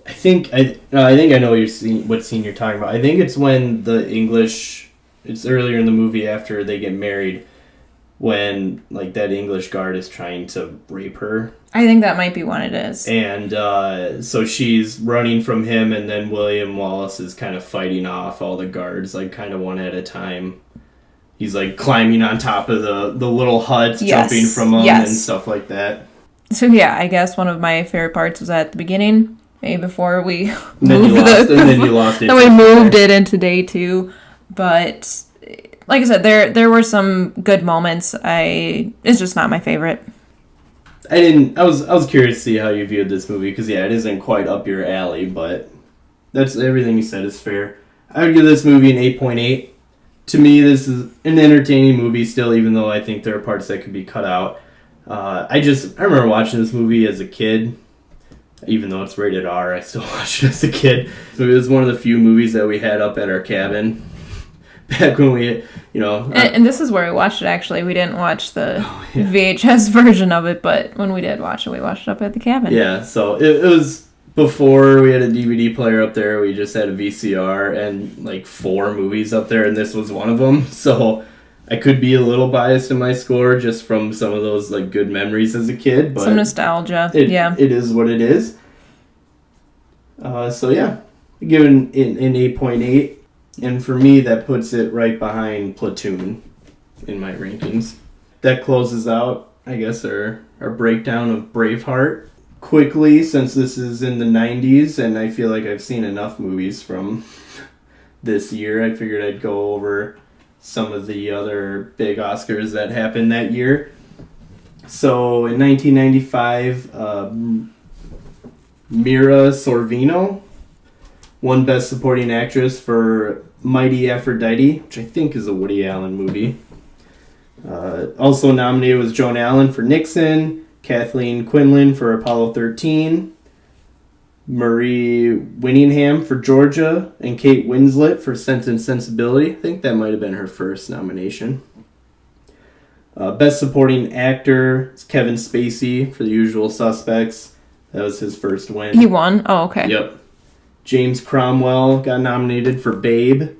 Speaker 3: I think I know what scene you're talking about. I think it's when the English. It's earlier in the movie after they get married, when like that English guard is trying to rape her.
Speaker 4: I think that might be when it is.
Speaker 3: And so she's running from him, and then William Wallace is kind of fighting off all the guards, like kind of one at a time. He's like climbing on top of the little huts, jumping from them and stuff like that.
Speaker 4: So yeah, I guess one of my favorite parts was at the beginning, maybe before we
Speaker 3: lost it.
Speaker 4: Then we moved it into day 2. But like I said, there were some good moments. It's just not my favorite.
Speaker 3: I was curious to see how you viewed this movie, because yeah, it isn't quite up your alley, but that's everything you said is fair. I would give this movie an 8.8. To me, this is an entertaining movie still, even though I think there are parts that could be cut out. I remember watching this movie as a kid. Even though it's rated R, I still watched it as a kid. So it was one of the few movies that we had up at our cabin back when we, And this is where we watched it, actually. We didn't watch the VHS version of it, but when we did watch it, we watched it up at the cabin. Yeah, so it was before we had a DVD player up there. We just had a VCR and like 4 movies up there, and this was one of them. So I could be a little biased in my score just from some of those like good memories as a kid. But
Speaker 4: some nostalgia.
Speaker 3: It is what it is. So yeah, given an 8.8. And for me, that puts it right behind Platoon in my rankings. That closes out, I guess, our breakdown of Braveheart. Quickly, since this is in the 90s, and I feel like I've seen enough movies from this year, I figured I'd go over some of the other big Oscars that happened that year. So, in 1995, Mira Sorvino won Best Supporting Actress for Mighty Aphrodite, which I think is a Woody Allen movie. Also nominated was Joan Allen for Nixon, Kathleen Quinlan for Apollo 13, Marie Winningham for Georgia, and Kate Winslet for Sense and Sensibility. I think that might have been her first nomination. Best Supporting Actor is Kevin Spacey for The Usual Suspects. That was his first win.
Speaker 4: He won? Oh, okay.
Speaker 3: Yep. James Cromwell got nominated for Babe.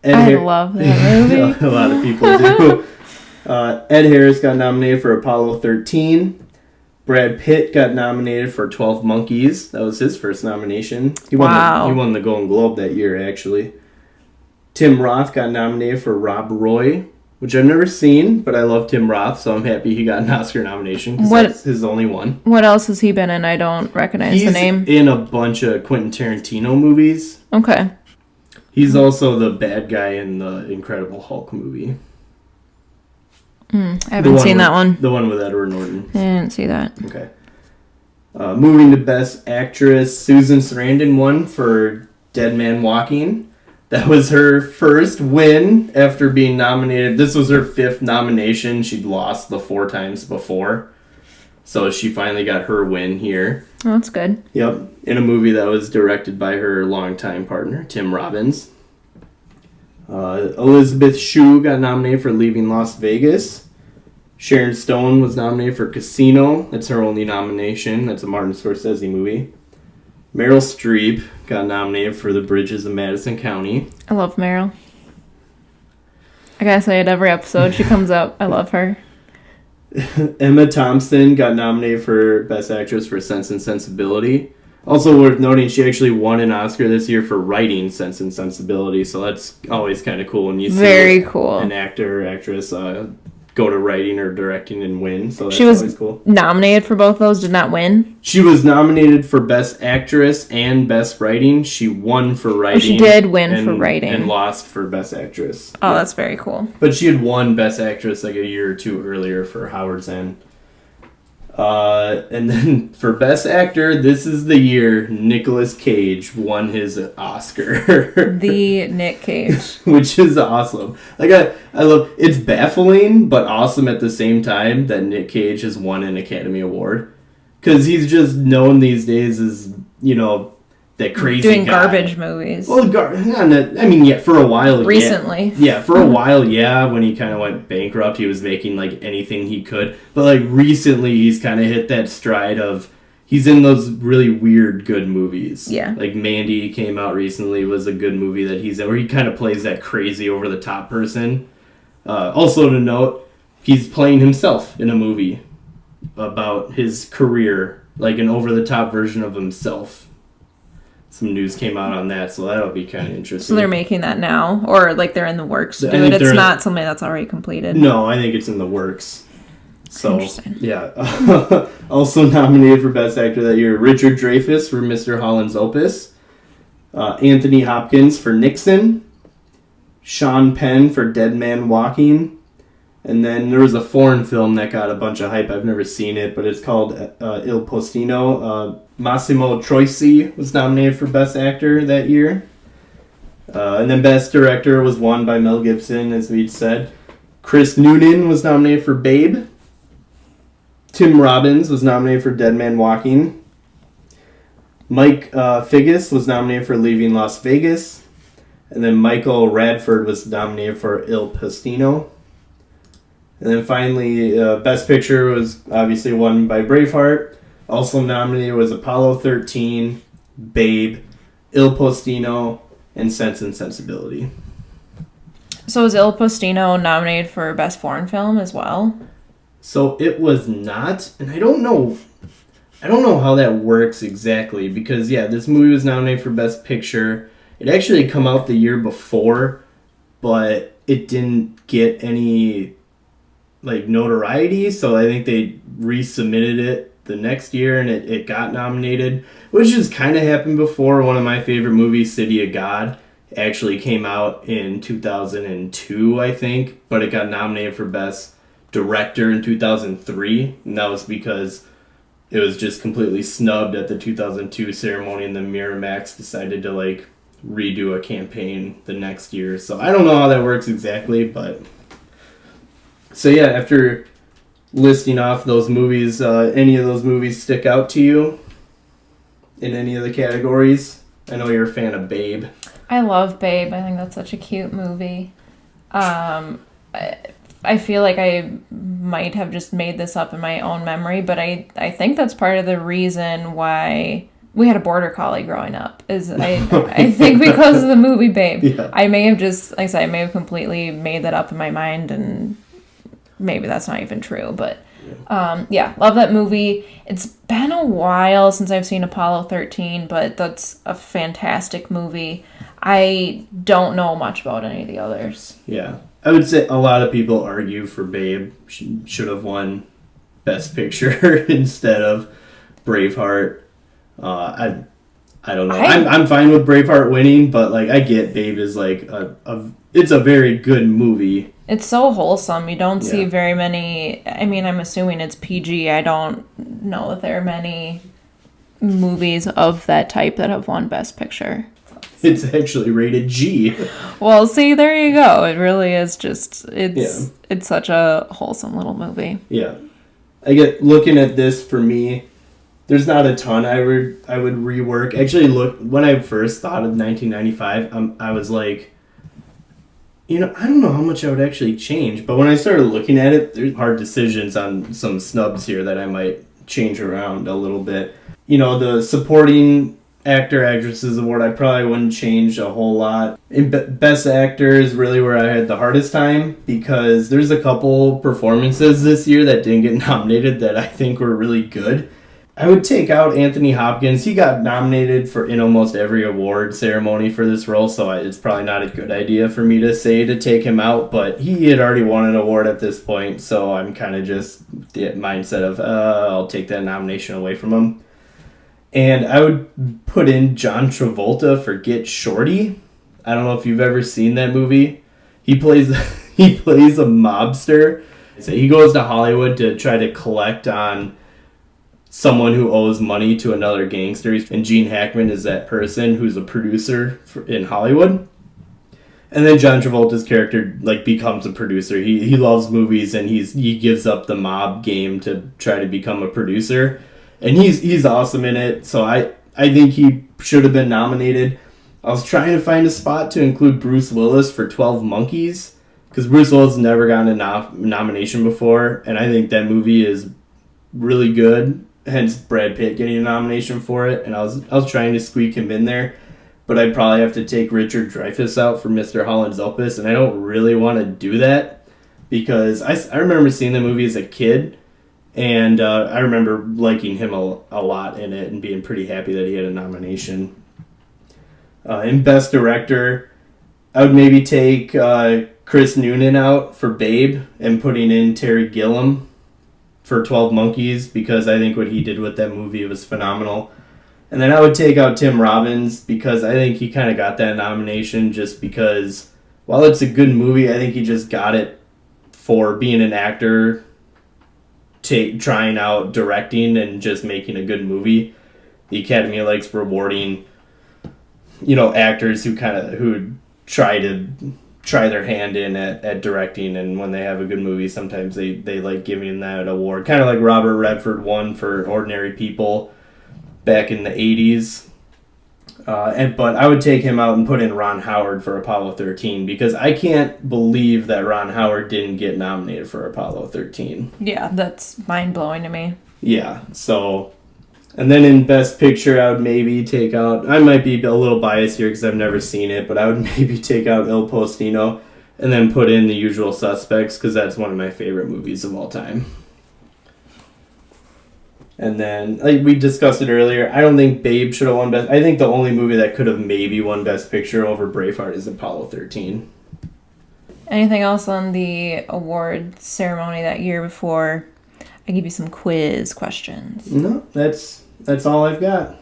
Speaker 4: I love that movie.
Speaker 3: A lot of people do. Ed Harris got nominated for Apollo 13. Brad Pitt got nominated for 12 Monkeys. That was his first nomination. He won the Golden Globe that year, actually. Tim Roth got nominated for Rob Roy, which I've never seen, but I love Tim Roth, so I'm happy he got an Oscar nomination, because that's his only one.
Speaker 4: What else has he been in? I don't recognize the name.
Speaker 3: He's in a bunch of Quentin Tarantino movies.
Speaker 4: Okay.
Speaker 3: He's also the bad guy in the Incredible Hulk movie.
Speaker 4: I haven't seen that one.
Speaker 3: The one with Edward Norton.
Speaker 4: I didn't see that.
Speaker 3: Okay. Moving to Best Actress, Susan Sarandon won for Dead Man Walking. That was her first win after being nominated. This was her 5th nomination. She'd lost the 4 times before. So she finally got her win here.
Speaker 4: Oh, that's good.
Speaker 3: Yep. In a movie that was directed by her longtime partner, Tim Robbins. Elizabeth Shue got nominated for Leaving Las Vegas. Sharon Stone was nominated for Casino. That's her only nomination. That's a Martin Scorsese movie. Meryl Streep got nominated for The Bridges of Madison County.
Speaker 4: I love Meryl. I gotta say, at every episode she comes up, I love her.
Speaker 3: Emma Thompson got nominated for Best Actress for Sense and Sensibility. Also worth noting, she actually won an Oscar this year for writing Sense and Sensibility, so that's always kind of cool when you see
Speaker 4: cool.
Speaker 3: an actor or actress go to writing or directing and win, so that's
Speaker 4: she was
Speaker 3: always cool.
Speaker 4: Nominated for both those, did not win?
Speaker 3: She was nominated for Best Actress and Best Writing. She won for writing.
Speaker 4: She did win for writing.
Speaker 3: And lost for Best Actress.
Speaker 4: Oh, that's very cool.
Speaker 3: But she had won Best Actress like a year or two earlier for Howard's End. And then for Best Actor, this is the year Nicolas Cage won his Oscar.
Speaker 4: The Nick Cage.
Speaker 3: Which is awesome. Like, I love, it's baffling, but awesome at the same time that Nick Cage has won an Academy Award. Because he's just known these days as, you know, that crazy
Speaker 4: doing
Speaker 3: guy.
Speaker 4: Garbage movies.
Speaker 3: Well, for a while.
Speaker 4: Recently.
Speaker 3: Yeah, for a while, yeah. When he kind of went bankrupt, he was making, like, anything he could. But, like, recently, he's kind of hit that stride of, he's in those really weird, good movies.
Speaker 4: Yeah.
Speaker 3: Like, Mandy came out recently, was a good movie that he's in, where he kind of plays that crazy, over-the-top person. Also to note, he's playing himself in a movie about his career, like an over-the-top version of himself. Some news came out on that, so that'll be kind of interesting.
Speaker 4: So they're making that now? Or, like, they're in the works to do it? It's not something that's already completed?
Speaker 3: No, I think it's in the works. So,
Speaker 4: interesting.
Speaker 3: Yeah. Also nominated for Best Actor that year, Richard Dreyfuss for Mr. Holland's Opus. Anthony Hopkins for Nixon. Sean Penn for Dead Man Walking. And then there was a foreign film that got a bunch of hype. I've never seen it, but it's called Il Postino. Massimo Troisi was nominated for Best Actor that year. And then Best Director was won by Mel Gibson, as we'd said. Chris Noonan was nominated for Babe. Tim Robbins was nominated for Dead Man Walking. Mike Figgis was nominated for Leaving Las Vegas. And then Michael Radford was nominated for Il Postino. And then finally, Best Picture was obviously won by Braveheart. Also nominated was Apollo 13, Babe, Il Postino, and Sense and Sensibility.
Speaker 4: So was Il Postino nominated for Best Foreign Film as well?
Speaker 3: So it was not, and I don't know how that works exactly, because yeah, this movie was nominated for Best Picture. It actually had come out the year before, but it didn't get any like notoriety, so I think they resubmitted it the next year and it got nominated, which has kind of happened before. One of my favorite movies, City of God, actually came out in 2002, I think, but it got nominated for Best Director in 2003, and that was because it was just completely snubbed at the 2002 ceremony, and then Miramax decided to like redo a campaign the next year. So I don't know how that works exactly, but so yeah, after listing off those movies, any of those movies stick out to you in any of the categories? I know you're a fan of Babe.
Speaker 4: I love Babe. I think that's such a cute movie. I feel like I might have just made this up in my own memory, but I think that's part of the reason why we had a border collie growing up. I think because of the movie Babe.
Speaker 3: Yeah.
Speaker 4: I may have just, like I said, I may have completely made that up in my mind, and maybe that's not even true, but love that movie. It's been a while since I've seen Apollo 13, but that's a fantastic movie. I don't know much about any of the others.
Speaker 3: Yeah. I would say a lot of people argue for Babe should have won Best Picture instead of Braveheart. I don't know. I'm fine with Braveheart winning, but like I get Babe is like it's a very good movie.
Speaker 4: It's so wholesome. You don't see very many. I mean, I'm assuming it's PG. I don't know that there are many movies of that type that have won Best Picture.
Speaker 3: It's actually rated G.
Speaker 4: Well, see, there you go. It really is just it's such a wholesome little movie.
Speaker 3: Yeah, I get looking at this for me. There's not a ton I would rework. Actually, look, when I first thought of 1995, I was like, I don't know how much I would actually change. But when I started looking at it, there's hard decisions on some snubs here that I might change around a little bit. The supporting Actor Actresses Award, I probably wouldn't change a whole lot. In Best Actor is really where I had the hardest time, because there's a couple performances this year that didn't get nominated that I think were really good. I would take out Anthony Hopkins. He got nominated in almost every award ceremony for this role, so it's probably not a good idea for me to say to take him out, but he had already won an award at this point, so I'm kind of just the mindset of I'll take that nomination away from him. And I would put in John Travolta for Get Shorty. I don't know if you've ever seen that movie. He plays a mobster. So he goes to Hollywood to try to collect on someone who owes money to another gangster. And Gene Hackman is that person who's a producer in Hollywood. And then John Travolta's character becomes a producer. He loves movies, and he gives up the mob game to try to become a producer. And he's awesome in it, so I think he should have been nominated. I was trying to find a spot to include Bruce Willis for 12 Monkeys, because Bruce Willis never gotten a nomination before, and I think that movie is really good, hence Brad Pitt getting a nomination for it, and I was trying to squeak him in there, but I'd probably have to take Richard Dreyfuss out for Mr. Holland's Opus, and I don't really want to do that, because I remember seeing the movie as a kid, and I remember liking him a lot in it and being pretty happy that he had a nomination. In Best Director, I would maybe take Chris Noonan out for Babe and putting in Terry Gilliam for 12 Monkeys, because I think what he did with that movie was phenomenal. And then I would take out Tim Robbins, because I think he kind of got that nomination just because, while it's a good movie, I think he just got it for being an actor, trying out directing and just making a good movie. The Academy likes rewarding, actors who try their hand in at directing, and when they have a good movie, sometimes they like giving that award. Kind of like Robert Redford won for Ordinary People back in the 80s. But I would take him out and put in Ron Howard for Apollo 13, because I can't believe that Ron Howard didn't get nominated for Apollo 13.
Speaker 4: Yeah, that's mind-blowing to me.
Speaker 3: Yeah, so... And then in Best Picture, I would maybe take out... I might be a little biased here because I've never seen it, but I would maybe take out Il Postino and then put in The Usual Suspects, because that's one of my favorite movies of all time. And then, like we discussed it earlier, I don't think Babe should have won Best... I think the only movie that could have maybe won Best Picture over Braveheart is Apollo 13.
Speaker 4: Anything else on the award ceremony that year before I give you some quiz questions?
Speaker 3: No, that's all I've got.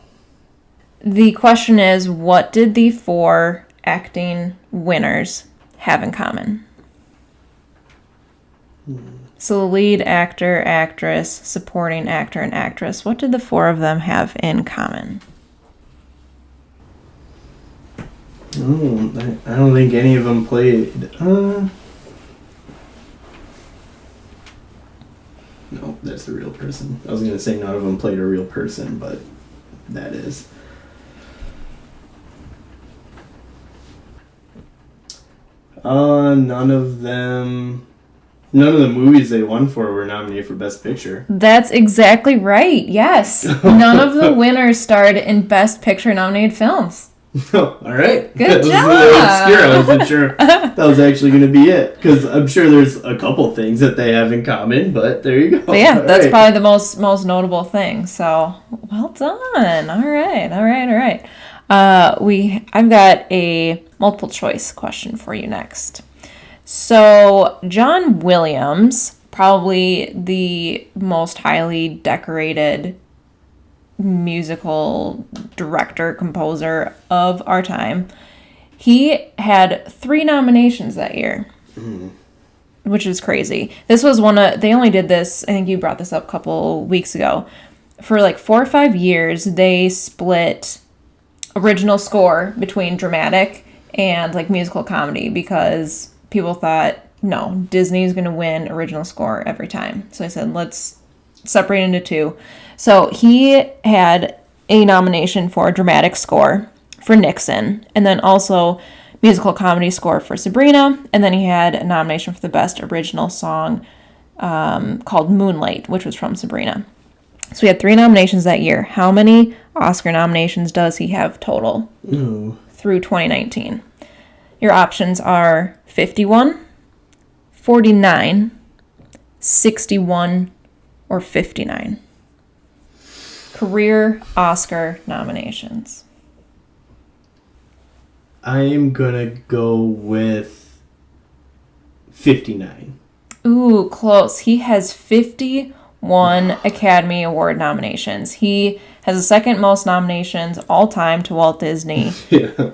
Speaker 4: The question is, what did the 4 acting winners have in common? So the lead actor, actress, supporting actor, and actress, what did the 4 of them have in common?
Speaker 3: Oh, I don't think any of them played. No, that's a real person. I was going to say none of them played a real person, but that is. None of the movies they won for were nominated for Best Picture.
Speaker 4: That's exactly right, yes. None of the winners starred in Best Picture nominated films.
Speaker 3: Oh, all right.
Speaker 4: Good job.
Speaker 3: I wasn't sure that was actually going to be it, because I'm sure there's a couple things that they have in common, but there you go.
Speaker 4: But yeah,
Speaker 3: all
Speaker 4: that's
Speaker 3: right.
Speaker 4: probably the most notable thing. So, well done. All right. I've got a multiple choice question for you next. So, John Williams, probably the most highly decorated musical director, composer of our time, he had 3 nominations that year, which is crazy. This was they only did this, I think you brought this up a couple weeks ago, for like 4 or 5 years. They split original score between dramatic and like musical comedy, because people thought, no, Disney's going to win original score every time. So I said, let's separate into 2. So he had a nomination for dramatic score for Nixon, and then also musical comedy score for Sabrina, and then he had a nomination for the best original song called Moonlight, which was from Sabrina. So he had 3 nominations that year. How many Oscar nominations does he have total through 2019? Your options are 51, 49, 61, or 59. Career Oscar nominations.
Speaker 3: I'm gonna go with 59.
Speaker 4: Ooh, close. He has 51 Academy Award nominations. He has the second most nominations all time to Walt Disney.
Speaker 3: Yeah.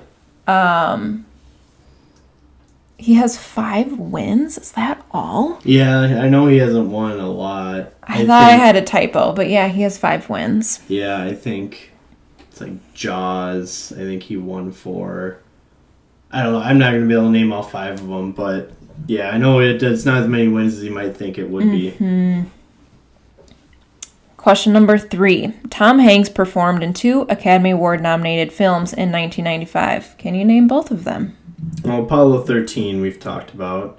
Speaker 4: He has 5 wins. Is that all?
Speaker 3: Yeah, I know he hasn't won a lot.
Speaker 4: I thought I had a typo, but yeah, he has 5 wins.
Speaker 3: Yeah, I think it's like Jaws. I think he won 4. I don't know. I'm not going to be able to name all 5 of them, but yeah, I know it's not as many wins as you might think it would be.
Speaker 4: Question number 3. Tom Hanks performed in 2 Academy Award nominated films in 1995. Can you name both of them?
Speaker 3: Well, Apollo 13 we've talked about.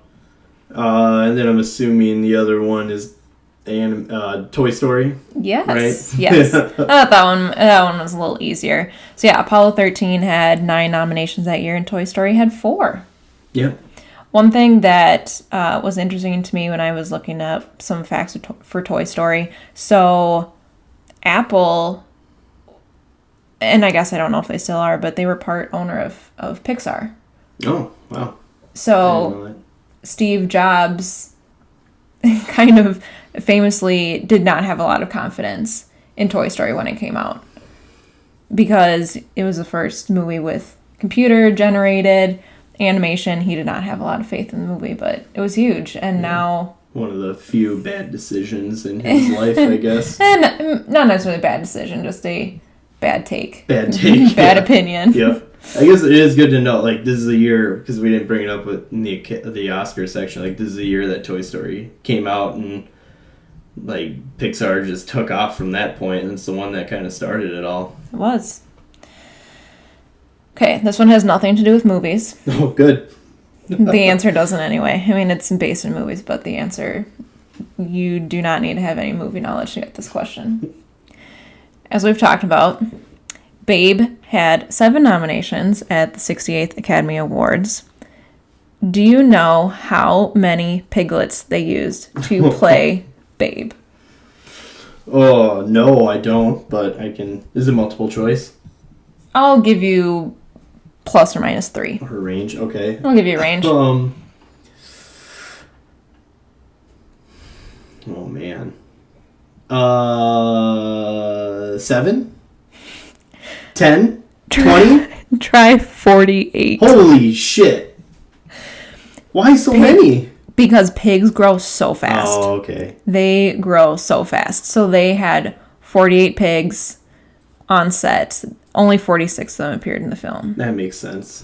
Speaker 3: And then I'm assuming the other one is Toy Story.
Speaker 4: Yes.
Speaker 3: Right?
Speaker 4: Yes. I thought that one was a little easier. So yeah, Apollo 13 had 9 nominations that year and Toy Story had 4.
Speaker 3: Yep.
Speaker 4: One thing that was interesting to me when I was looking up some facts for Toy Story, so Apple, and I guess I don't know if they still are, but they were part owner of Pixar.
Speaker 3: Oh, wow.
Speaker 4: So Steve Jobs kind of famously did not have a lot of confidence in Toy Story when it came out because it was the first movie with computer-generated animation. He did not have a lot of faith in the movie, but it was huge, and now...
Speaker 3: One of the few bad decisions in his life, I guess.
Speaker 4: And not necessarily a bad decision, just a bad take.
Speaker 3: Bad take.
Speaker 4: Bad opinion.
Speaker 3: Yep. I guess it is good to know, like, this is the year, because we didn't bring it up in the Oscar section, like, this is the year that Toy Story came out, and, like, Pixar just took off from that point, and it's the one that kind of started it all.
Speaker 4: It was. Okay, this one has nothing to do with movies.
Speaker 3: Oh, good.
Speaker 4: The answer doesn't anyway. I mean, it's based in movies, but the answer, you do not need to have any movie knowledge to get this question. As we've talked about, Babe had 7 nominations at the 68th Academy Awards. Do you know how many piglets they used to play Babe?
Speaker 3: Oh, no, I don't, but I can... Is it multiple choice?
Speaker 4: I'll give you plus or minus 3.
Speaker 3: Her range, okay.
Speaker 4: I'll give you a range.
Speaker 3: Oh, man. 7? 10? 20?
Speaker 4: Try 48.
Speaker 3: Holy shit. Why so many?
Speaker 4: Because pigs grow so fast.
Speaker 3: Oh, okay.
Speaker 4: They grow so fast. So they had 48 pigs on set. Only 46 of them appeared in the film.
Speaker 3: That makes sense.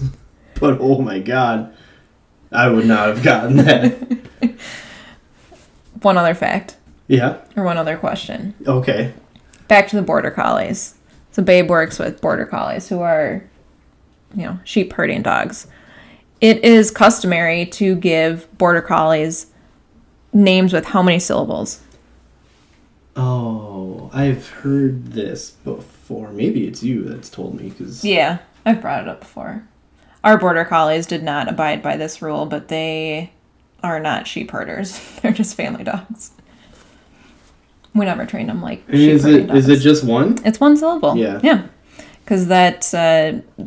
Speaker 3: But oh my god. I would not have gotten that.
Speaker 4: One other fact.
Speaker 3: Yeah.
Speaker 4: Or one other question.
Speaker 3: Okay.
Speaker 4: Back to the Border Collies. So Babe works with Border Collies, who are, sheep herding dogs. It is customary to give Border Collies names with how many syllables?
Speaker 3: Oh, I've heard this before. Maybe it's you that's told me.
Speaker 4: Yeah, I've brought it up before. Our Border Collies did not abide by this rule, but they are not sheep herders. They're just family dogs. We never trained them like sheep herding dogs.
Speaker 3: Is it just one?
Speaker 4: It's one syllable.
Speaker 3: Yeah.
Speaker 4: Yeah. Because that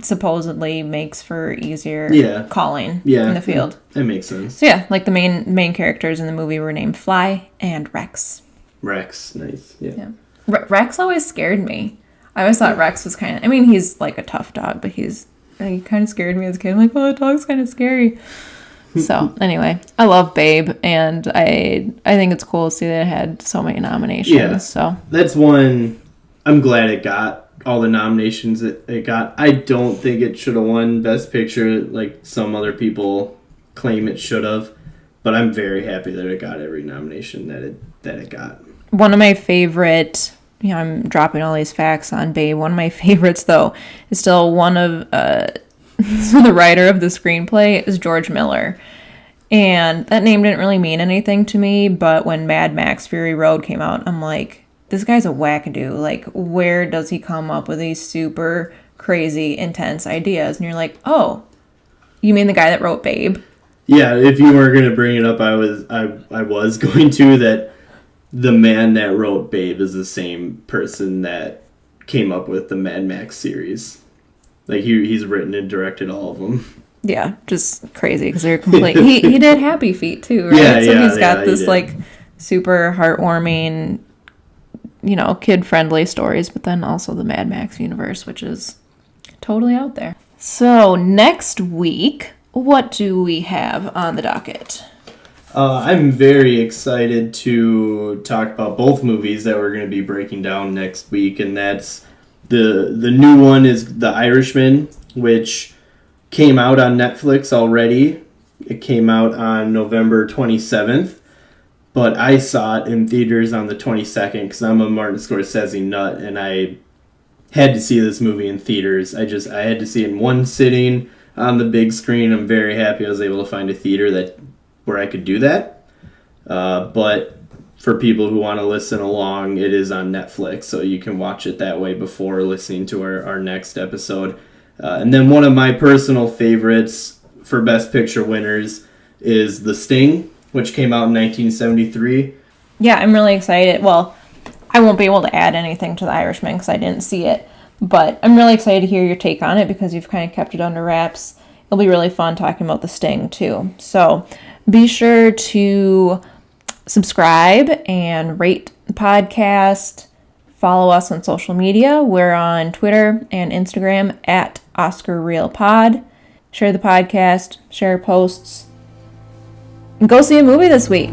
Speaker 4: supposedly makes for easier calling in the field.
Speaker 3: That makes sense.
Speaker 4: So yeah, like the main characters in the movie were named Fly and Rex.
Speaker 3: Rex, nice. Yeah.
Speaker 4: Rex always scared me. I always thought Rex was kind of... I mean, he's like a tough dog, but he kind of scared me as a kid. I'm like, oh, that dog's kind of scary. So anyway, I love Babe, and I think it's cool to see that it had so many nominations.
Speaker 3: Yeah.
Speaker 4: So
Speaker 3: that's one... I'm glad it got all the nominations it got. I don't think it should have won Best Picture like some other people claim it should have, but I'm very happy that it got every nomination that it got.
Speaker 4: One of my favorite, I'm dropping all these facts on Babe. One of my favorites, though, is still one of the writer of the screenplay is George Miller. And that name didn't really mean anything to me, but when Mad Max Fury Road came out, I'm like, this guy's a wackadoo. Like, where does he come up with these super crazy, intense ideas? And you're like, oh, you mean the guy that wrote Babe?
Speaker 3: Yeah, if you were going to bring it up, I was going to, that the man that wrote Babe is the same person that came up with the Mad Max series. Like, he's written and directed all of them.
Speaker 4: Yeah, just crazy because they're complete. he did Happy Feet too, right?
Speaker 3: Yeah,
Speaker 4: so
Speaker 3: yeah,
Speaker 4: he's got this
Speaker 3: he
Speaker 4: like super heartwarming, kid-friendly stories, but then also the Mad Max universe, which is totally out there. So next week, what do we have on the docket?
Speaker 3: I'm very excited to talk about both movies that we're going to be breaking down next week, and that's the new one is The Irishman, which came out on Netflix already. It came out on November 27th, but I saw it in theaters on the 22nd because I'm a Martin Scorsese nut, and I had to see this movie in theaters. I had to see it in one sitting on the big screen. I'm very happy I was able to find a theater where I could do that. But for people who want to listen along, it is on Netflix, so you can watch it that way before listening to our next episode. And then one of my personal favorites for Best Picture winners is The Sting, which came out in 1973.
Speaker 4: Yeah, I'm really excited. Well, I won't be able to add anything to The Irishman because I didn't see it, but I'm really excited to hear your take on it because you've kind of kept it under wraps. It'll be really fun talking about The Sting too. So be sure to subscribe and rate the podcast. Follow us on social media. We're on Twitter and Instagram at OscarReelPod. Share the podcast, share posts, and go see a movie this week.